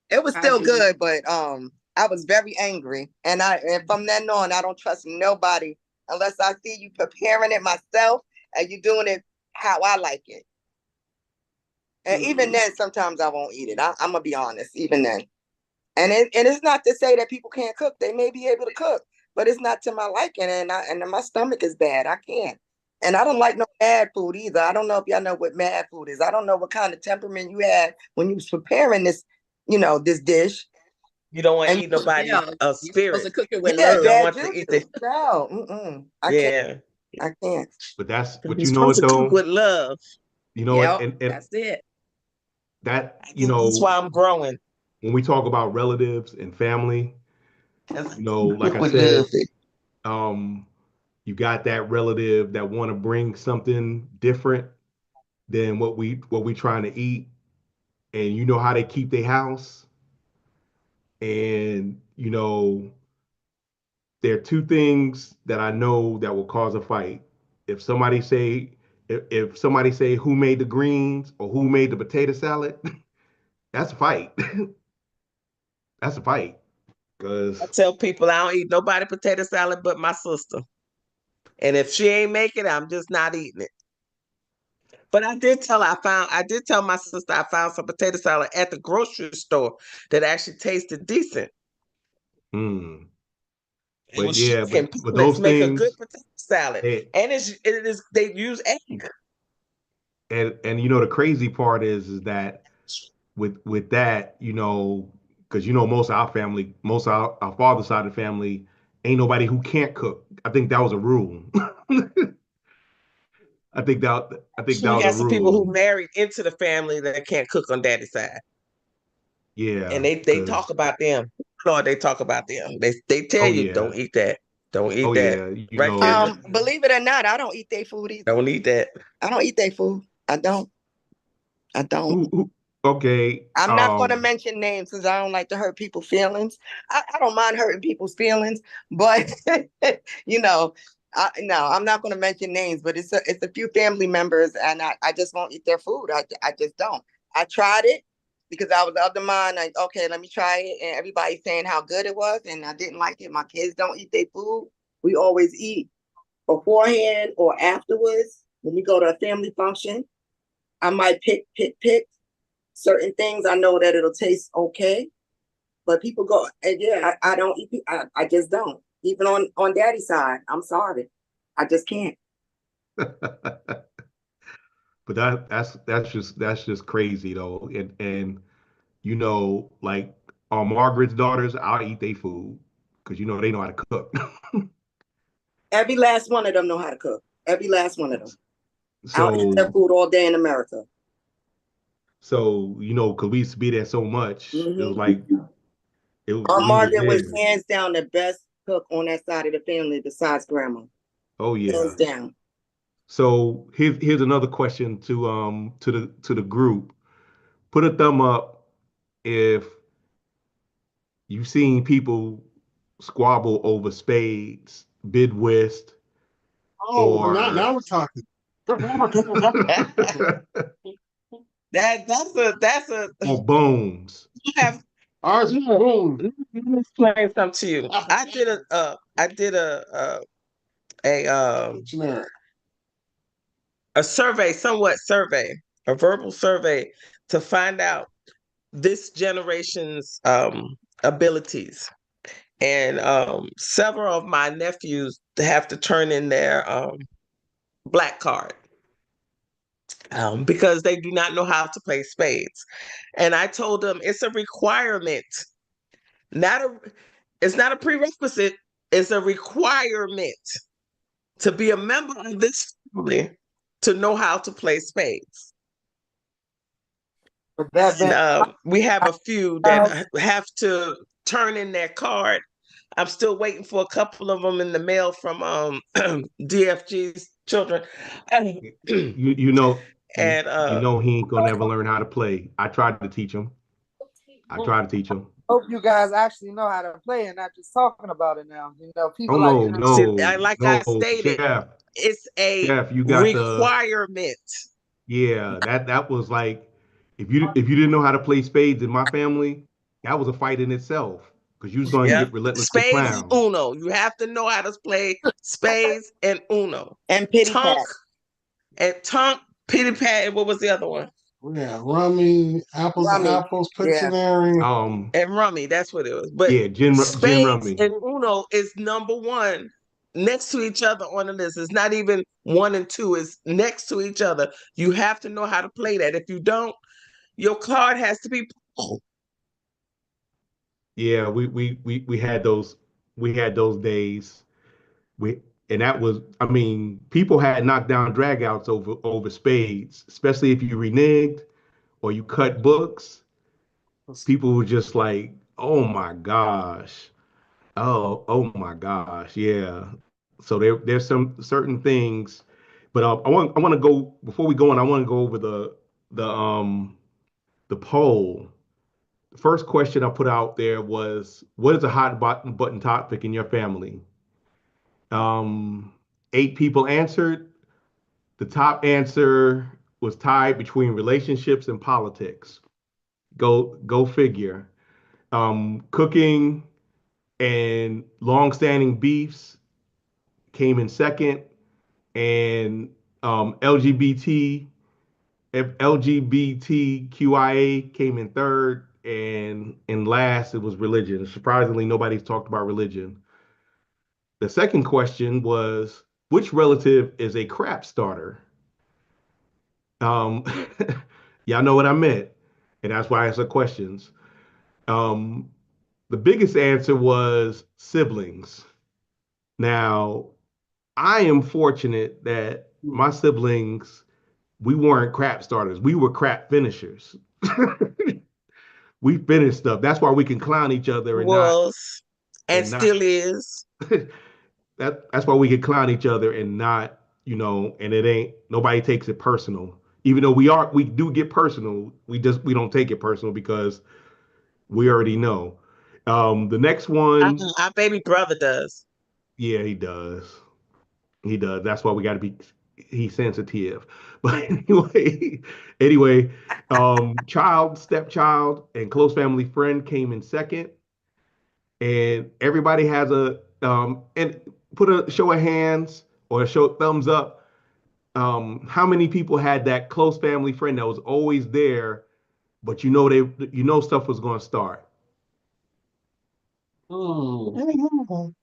It was still good, but I was very angry. And from then on, I don't trust nobody unless I see you preparing it myself and you doing it how I like it. And even then, sometimes I won't eat it. I'm gonna be honest, even then. And it's not to say that people can't cook. They may be able to cook, but it's not to my liking. And my stomach is bad. I can't. And I don't like no mad food either. I don't know if y'all know what mad food is. I don't know what kind of temperament you had when you was preparing this, this dish. You don't want to eat nobody spirit. To cook it with love. You don't want to eat it. No, I can't. But that's what you know though. With love. And that's it. That's why I'm growing. When we talk about relatives and family, like I said, you got that relative that want to bring something different than what we trying to eat, and you know how they keep their house, and there are two things that I know that will cause a fight. If somebody say who made the greens or who made the potato salad, that's a fight. That's a fight. Cause I tell people I don't eat nobody potato salad but my sister. And if she ain't make it, I'm just not eating it. But I did tell my sister I found some potato salad at the grocery store that actually tasted decent. But yeah, but those make things a good potato salad. And it is they use egg. And the crazy part is that with that, because most of our family, most of our father's side of the family, ain't nobody who can't cook. I think that was a rule. I think that was a rule. Some people who married into the family that can't cook on daddy's side. Yeah. And they talk about them. Lord, they talk about them. They tell you don't eat that. Don't eat Oh that. yeah, you Right, know. Kendra? Believe it or not, I don't eat their food either. Don't eat that. I don't eat their food. I don't. Okay. I'm not going to mention names because I don't like to hurt people's feelings. I don't mind hurting people's feelings, but you know, no, I'm not going to mention names. But it's a few family members, and I just won't eat their food. I just don't. I tried it because I was of the mind, like, okay, let me try it, and everybody's saying how good it was, and I didn't like it. My kids don't eat their food. We always eat beforehand or afterwards when we go to a family function. I might pick certain things. I know that it'll taste okay, but people go, and yeah, I don't eat. I just don't. Even on daddy's side, I'm sorry, I just can't. But that's just crazy though. And you know, like on Margaret's daughters, I'll eat their food because you know they know how to cook. Every last one of them know how to cook. Every last one of them. I'll eat their So food all day in America. so you know, because we used to be there so much, it was Mm-hmm. like we was Margaret was there. hands down the best cook on that side of the family besides grandma. Oh yeah. Hands down. So here's another question to the group. Put a thumb up if you've seen people squabble over spades, bid whist, Oh, or now we're talking. That's a or bones. you have Ours is boom. let me explain something to you. I did Generic. a survey, a verbal survey to find out this generation's abilities. And several of my nephews have to turn in their black card because they do not know how to play spades. And I told them it's a requirement, it's not a prerequisite, it's a requirement to be a member of this family to know how to play spades. With that being, We have a few that have to turn in their card. I'm still waiting for a couple of them in the mail from DFG's children. You know And you know he ain't gonna ever learn how to play. I tried to teach him. hope you guys actually know how to play and not just talking about it now. You know, Oh people like, see, no, like I no, stated, chef, it's a chef, you got the requirement. yeah. That was like if you didn't know how to play spades in my family, that was a fight in itself because you was gonna Yeah. get relentlessly Spades and clowned. Uno. You have to know how to play spades and Uno. And pity Tonk pat. and Tonk, Pity Pat, and what was the other one? Yeah, rummy, apples to Rummy. apples, Yeah. Pictionary. And Rummy, that's what it was. But Yeah, gin spades rummy. and Uno is number one next to each other on the list. It's not even one and two, it's next to each other. You have to know how to play that. If you don't, your card has to be pulled. Yeah, we had those days. We and that was I mean, people had knockdown dragouts over spades, especially if you reneged or you cut books. People were just like, "Oh my gosh. Oh my gosh. Yeah." So there's some certain things, but I want to go before we go on, I want to go over the poll. The first question I put out there was, what is a hot button topic in your family? 8 people answered. The top answer was tied between relationships and politics. Go figure. Cooking and long-standing beefs came in second, and LGBT LGBTQIA came in third, and last it was religion. Surprisingly, nobody's talked about religion. The second question was, which relative is a crap starter? Um, y'all know what I meant, and that's why I answer questions. Um, the biggest answer was siblings. Now, I am fortunate that my siblings, we weren't crap starters. We were crap finishers. We finished stuff. That's why we can clown each other Was and and not still is. that's why we can clown each other and not, and it ain't nobody takes it personal. Even though we do get personal, we don't take it personal because we already know. The next one, Our baby brother does. yeah, he does. He does. That's why we got to be. He's sensitive. But anyway, child, stepchild, and close family friend came in second, and everybody has and put a show of hands or a show thumbs up. How many people had that close family friend that was always there, but stuff was going to start. Mm.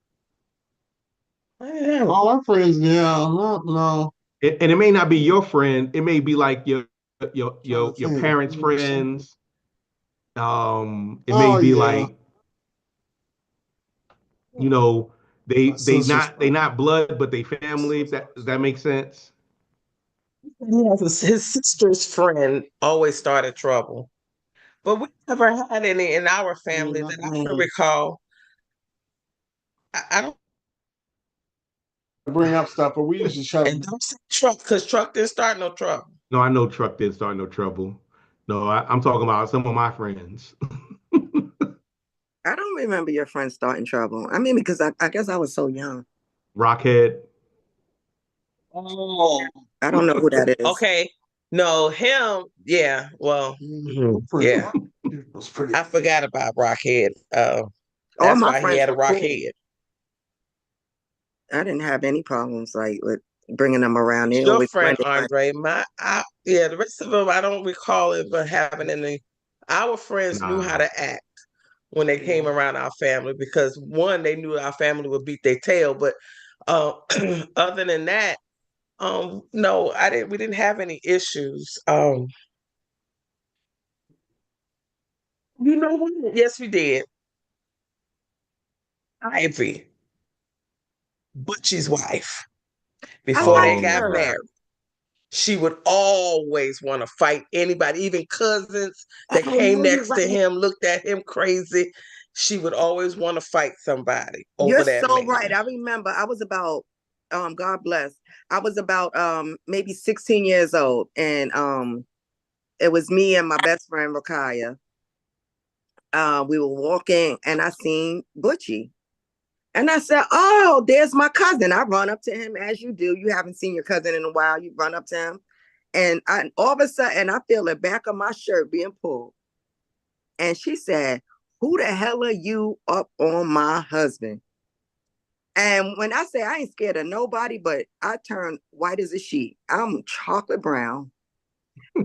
All our friends, yeah, no. And it may not be your friend. It may be like your parents' Something. friends. It may Oh be yeah, like, you know, they my they sister's not they friend. not blood, but they family. If that makes sense. Yes, his sister's friend always started trouble. But we never had any in our family that I can recall. I don't Bring up stuff, but we usually shut. and don't say Truck, because Truck didn't start no trouble. No, I know Truck didn't start no trouble. No, I'm talking about some of my friends. I don't remember your friend starting trouble. I mean, because I guess I was so young. Rockhead. Oh, I don't know who that is. okay. No, him, yeah. Well, yeah. I forgot about Rockhead. All That's my why he friends had a were rock cool. head. I didn't have any problems like with bringing them around. They Your always friend blended. Andre, yeah, the rest of them I don't recall it but having any. Our friends knew how Nah. to act when they came around our family because one, they knew our family would beat their tail, but uh, other than that, no, I didn't. We didn't have any issues. You know what? Yes, we did. Ivy, Butchie's wife, I before they like got Um, her. married. She would always want to fight anybody, even cousins that Oh came no, you're next to right. him, looked at him crazy. She would always want to fight somebody over You're that so man. right. I remember I was about God bless. I was about maybe 16 years old, and it was me and my best friend Rakaya. We were walking and I seen Butchie. And I said, "Oh, there's my cousin." I run up to him as you do. You haven't seen your cousin in a while. You run up to him. And all of a sudden, I feel the back of my shirt being pulled. And she said, "Who the hell are you up on my husband?" And when I say I ain't scared of nobody, but I turned white as a sheet. I'm chocolate brown.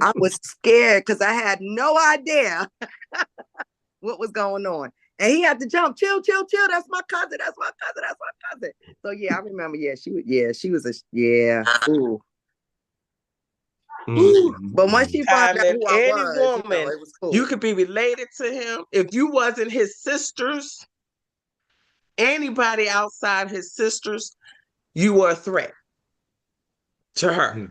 I was scared because I had no idea what was going on. And he had to jump, chill, chill, chill. That's my cousin. That's my cousin. That's my cousin. So yeah, I remember. Yeah, she was a yeah. Ooh. But once she found Time out than who I any was, woman, it was cool. you could be related to him. If you wasn't his sisters, anybody outside his sisters, you were a threat to her.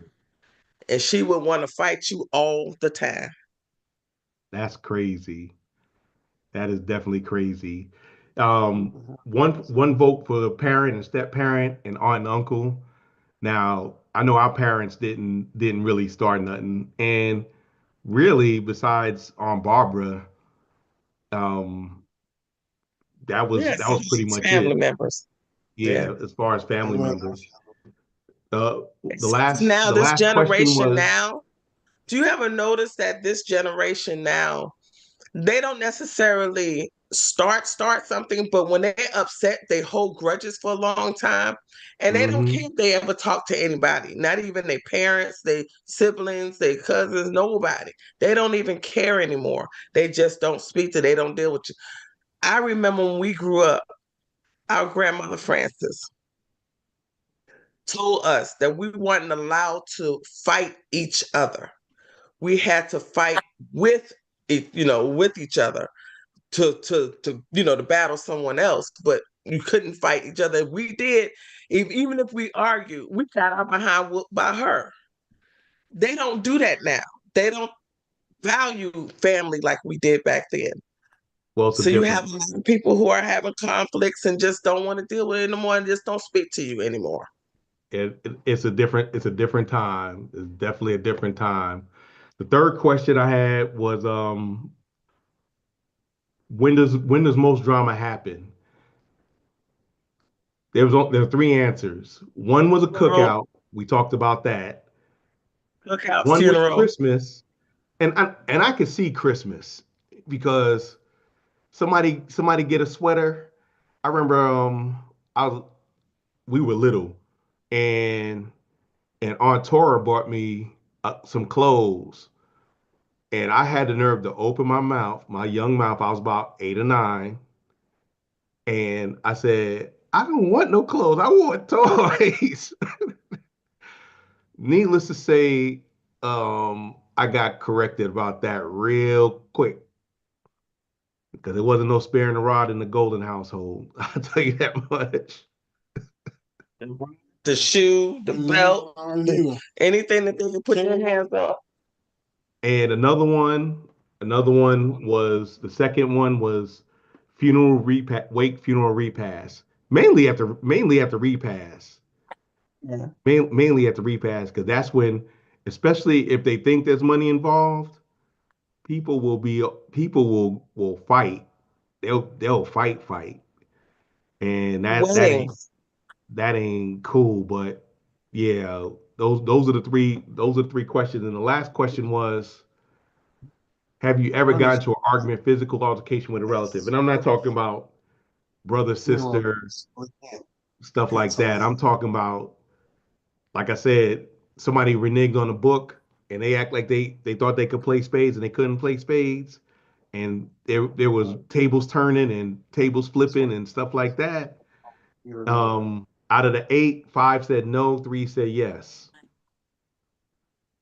And she would want to fight you all the time. That's crazy. That is definitely crazy. One vote for the parent and step parent and aunt and uncle. Now, I know our parents didn't really start nothing, and really, besides Aunt Barbara, um, that was pretty much Family it. members. Yeah. Yeah, as far as family members. Uh, the Except last now, the this last question generation was, now, do you ever notice that this generation now, they don't necessarily start something, but when they're upset, they hold grudges for a long time. And they don't care hmm if they ever talk to anybody, not even their parents, their siblings, their cousins, nobody. They don't even care anymore. They just don't speak to, they don't deal with you. I remember when we grew up, our grandmother Frances told us that we weren't allowed to fight each other. We had to fight with with each other to battle someone else, but you couldn't fight each other. If we did, even if we argued, we got our behind whooped by her. They don't do that now. They don't value family like we did back then. Well, it's a So you different. have a lot of people who are having conflicts and just don't want to deal with it anymore and just don't speak to you anymore. It's a different. It's a different time. It's definitely a different time. The third question I had was when does most drama happen? There were three answers. One was a Funeral, cookout. We talked about that. cookout, One was funeral. Christmas, and I could see Christmas because somebody get a sweater. I remember I was we were little, and Aunt Tora bought me some clothes, and I had the nerve to open my mouth, my young mouth. I was about 8 or 9, and I said, "I don't want no clothes. I want toys." Needless to say, I got corrected about that real quick because there wasn't no sparing the rod in the Golden household. I'll tell you that much. The shoe, the belt, anything that they can put their hands on. And another one was the second one was wake funeral repast. Mainly at the repast. Yeah. Mainly at the repast because that's when, especially if they think there's money involved, people will fight. They'll fight, and Wedding. that ain't cool. But yeah, those are the three questions. And the last question was, have you ever gotten into an argument, physical altercation with a relative? And I'm not talking about brother, sister, stuff like that. I'm talking about, like I said, somebody reneged on a book and they act like they thought they could play spades and they couldn't play spades. And there was tables turning and tables flipping and stuff like that. Out of the 8, 5 said no, 3 said yes.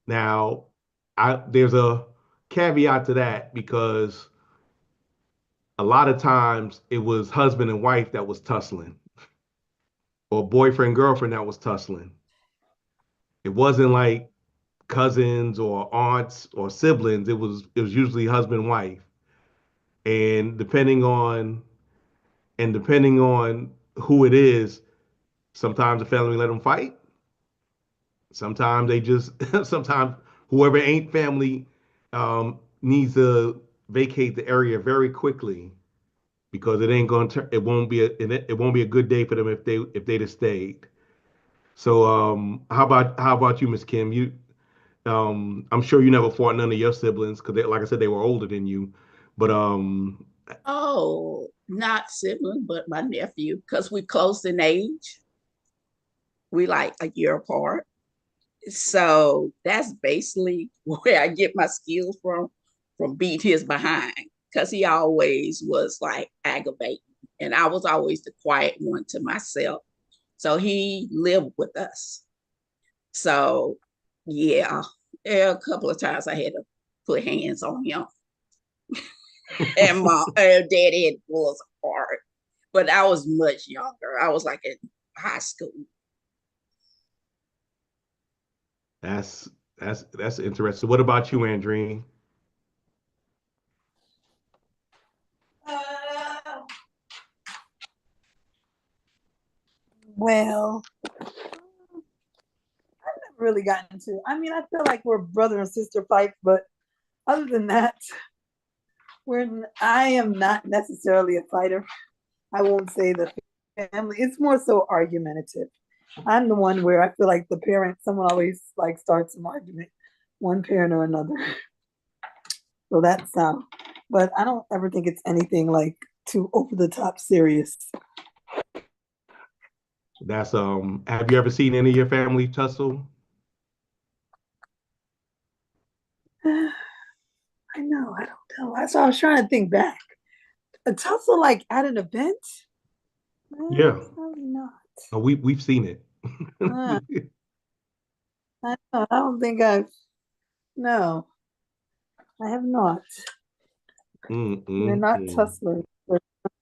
Now, there's a caveat to that because a lot of times it was husband and wife that was tussling, or boyfriend girlfriend that was tussling. It wasn't like cousins or aunts or siblings. It was usually husband and wife. And depending on who it is, sometimes the family let them fight. Sometimes they just sometimes whoever ain't family needs to vacate the area very quickly because it ain't going to it won't be a good day for them if they'd have stayed. So how about you, Miss Kim? I'm sure you never fought none of your siblings because like I said, they were older than you. But Oh, not sibling, but my nephew, because we close in age. We like a year apart. So that's basically where I get my skills from beat his behind, because he always was like aggravating. And I was always the quiet one to myself. So he lived with us. So yeah, a couple of times I had to put hands on him. And mom and daddy had to pull us apart. But I was much younger. I was like in high school. that's that's interesting. What about you, Andrine? Uh, well, I've never really gotten to. I mean, I feel like we're brother and sister fights, but other than that, I am not necessarily a fighter. I won't say the family. It's more so argumentative. I'm the one where I feel like the parent, someone always like starts an argument, one parent or another. So that's but I don't ever think it's anything like too over the top serious. That's have you ever seen any of your family tussle? I know, I don't know. That's why I was trying to think back. A tussle like at an event? Yeah. Probably not. We've seen it. I don't think no, I have not. They're not tusslers.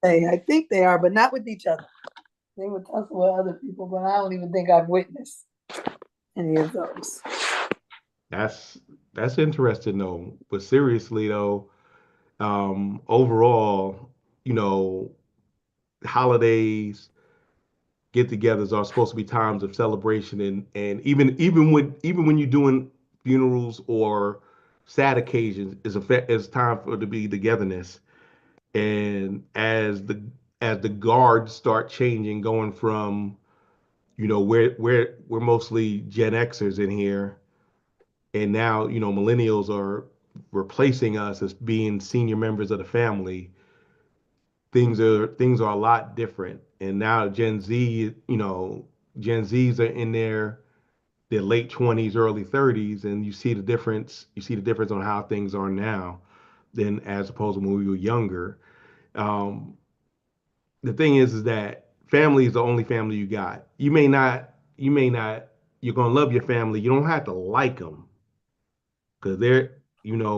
I think they are, but not with each other. They would tussle with other people, but I don't even think I've witnessed any of those. That's interesting though. But seriously though, Overall, you know, holidays, get-togethers are supposed to be times of celebration, and even when you're doing funerals or sad occasions, it's time for it to be togetherness. And as the guards start changing, going from, we're mostly Gen Xers in here, and now, millennials are replacing us as being senior members of the family. Things are a lot different. And now Gen Zs are in their late 20s, early 30s, and you see the difference on how things are now than as opposed to when we were younger. Um, the thing is that family is the only family you got. You're gonna love your family. You don't have to like them, because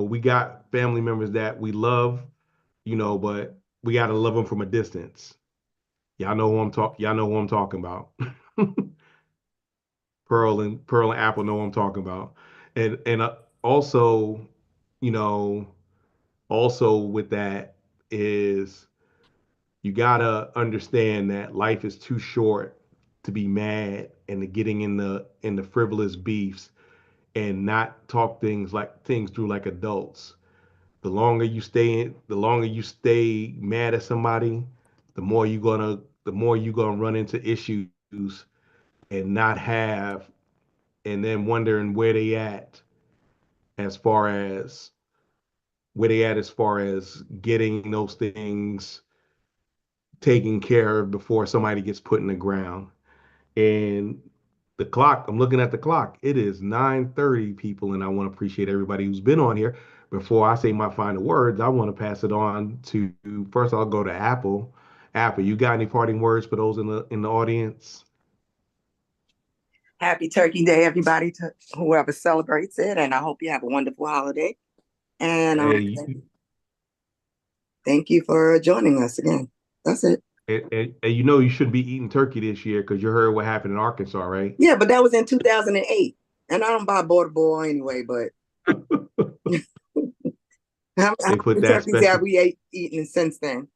we got family members that we love, but we gotta love them from a distance. Y'all know who I'm talking about. Pearl and Apple know what I'm talking about. And also, you know, also with that is, you gotta understand that life is too short to be mad and to getting in the frivolous beefs and not talk things through like adults. The longer you stay mad at somebody, the more you gonna run into issues and not have, and then wondering as far as where they at as far as getting those things taken care of before somebody gets put in the ground. And I'm looking at the clock. It is 9:30, people, and I want to appreciate everybody who's been on here. Before I say my final words, I want to pass it on to, first I'll go to Apple. Apple, you got any parting words for those in the audience? Happy Turkey Day, everybody, to whoever celebrates it, and I hope you have a wonderful holiday. And Hey, thank you for joining us again. That's it. and you shouldn't be eating turkey this year because you heard what happened in Arkansas, right? Yeah, but that was in 2008, and I don't buy border bowl anyway. But how They put many that turkeys have special. we eaten since then?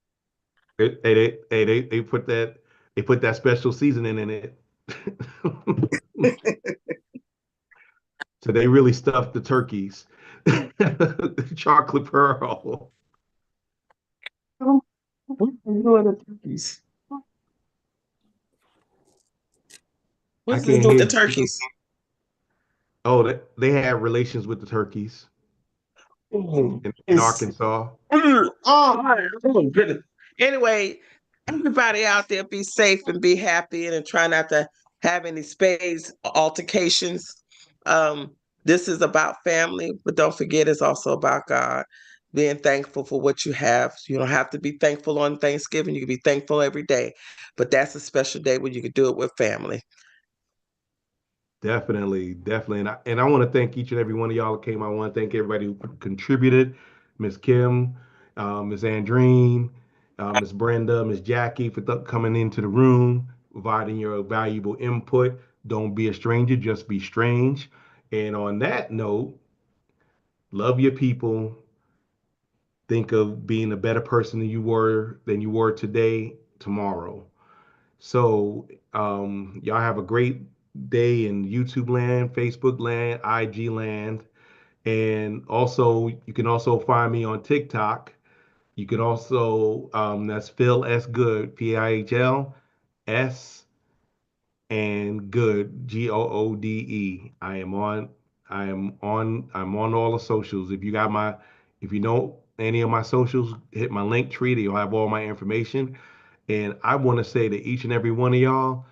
They put that special seasoning in it. So they really stuffed the turkeys. Chocolate pearl. What are you doing the turkeys? I What's it can't do with hear the you. turkeys? Oh, they had relations with the turkeys Mm, in It's Arkansas. oh my goodness. Anyway, everybody out there be safe and be happy and try not to have any space altercations. Um, this is about family, but don't forget it's also about God. Being thankful for what you have. You don't have to be thankful on Thanksgiving. You can be thankful every day, but that's a special day when you can do it with family. Definitely, definitely. And I want to thank each and every one of y'all that came. I want to thank everybody who contributed. Miss Kim, Miss Andreen, Miss Brenda, Miss Jackie, for coming into the room, providing your valuable input. Don't be a stranger, just be strange. And on that note, love your people. Think of being a better person than you were today, tomorrow. So, y'all have a great day in YouTube land, Facebook land, IG land. And also, you can also find me on TikTok. You can also, that's Phil S. Good, PIHL and Good, GOODE. I'm on all the socials. If you know any of my socials, hit my link tree. You'll have all my information. And I want to say to each and every one of y'all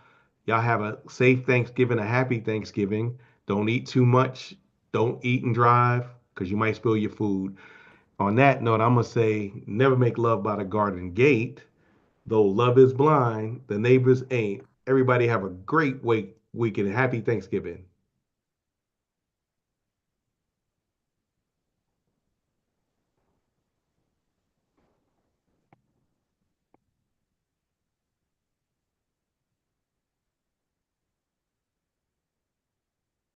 have a safe Thanksgiving, a happy Thanksgiving. Don't eat too much. Don't eat and drive because you might spill your food. On that note, I'm going to say never make love by the garden gate. Though love is blind, the neighbors ain't. Everybody have a great weekend. Happy Thanksgiving.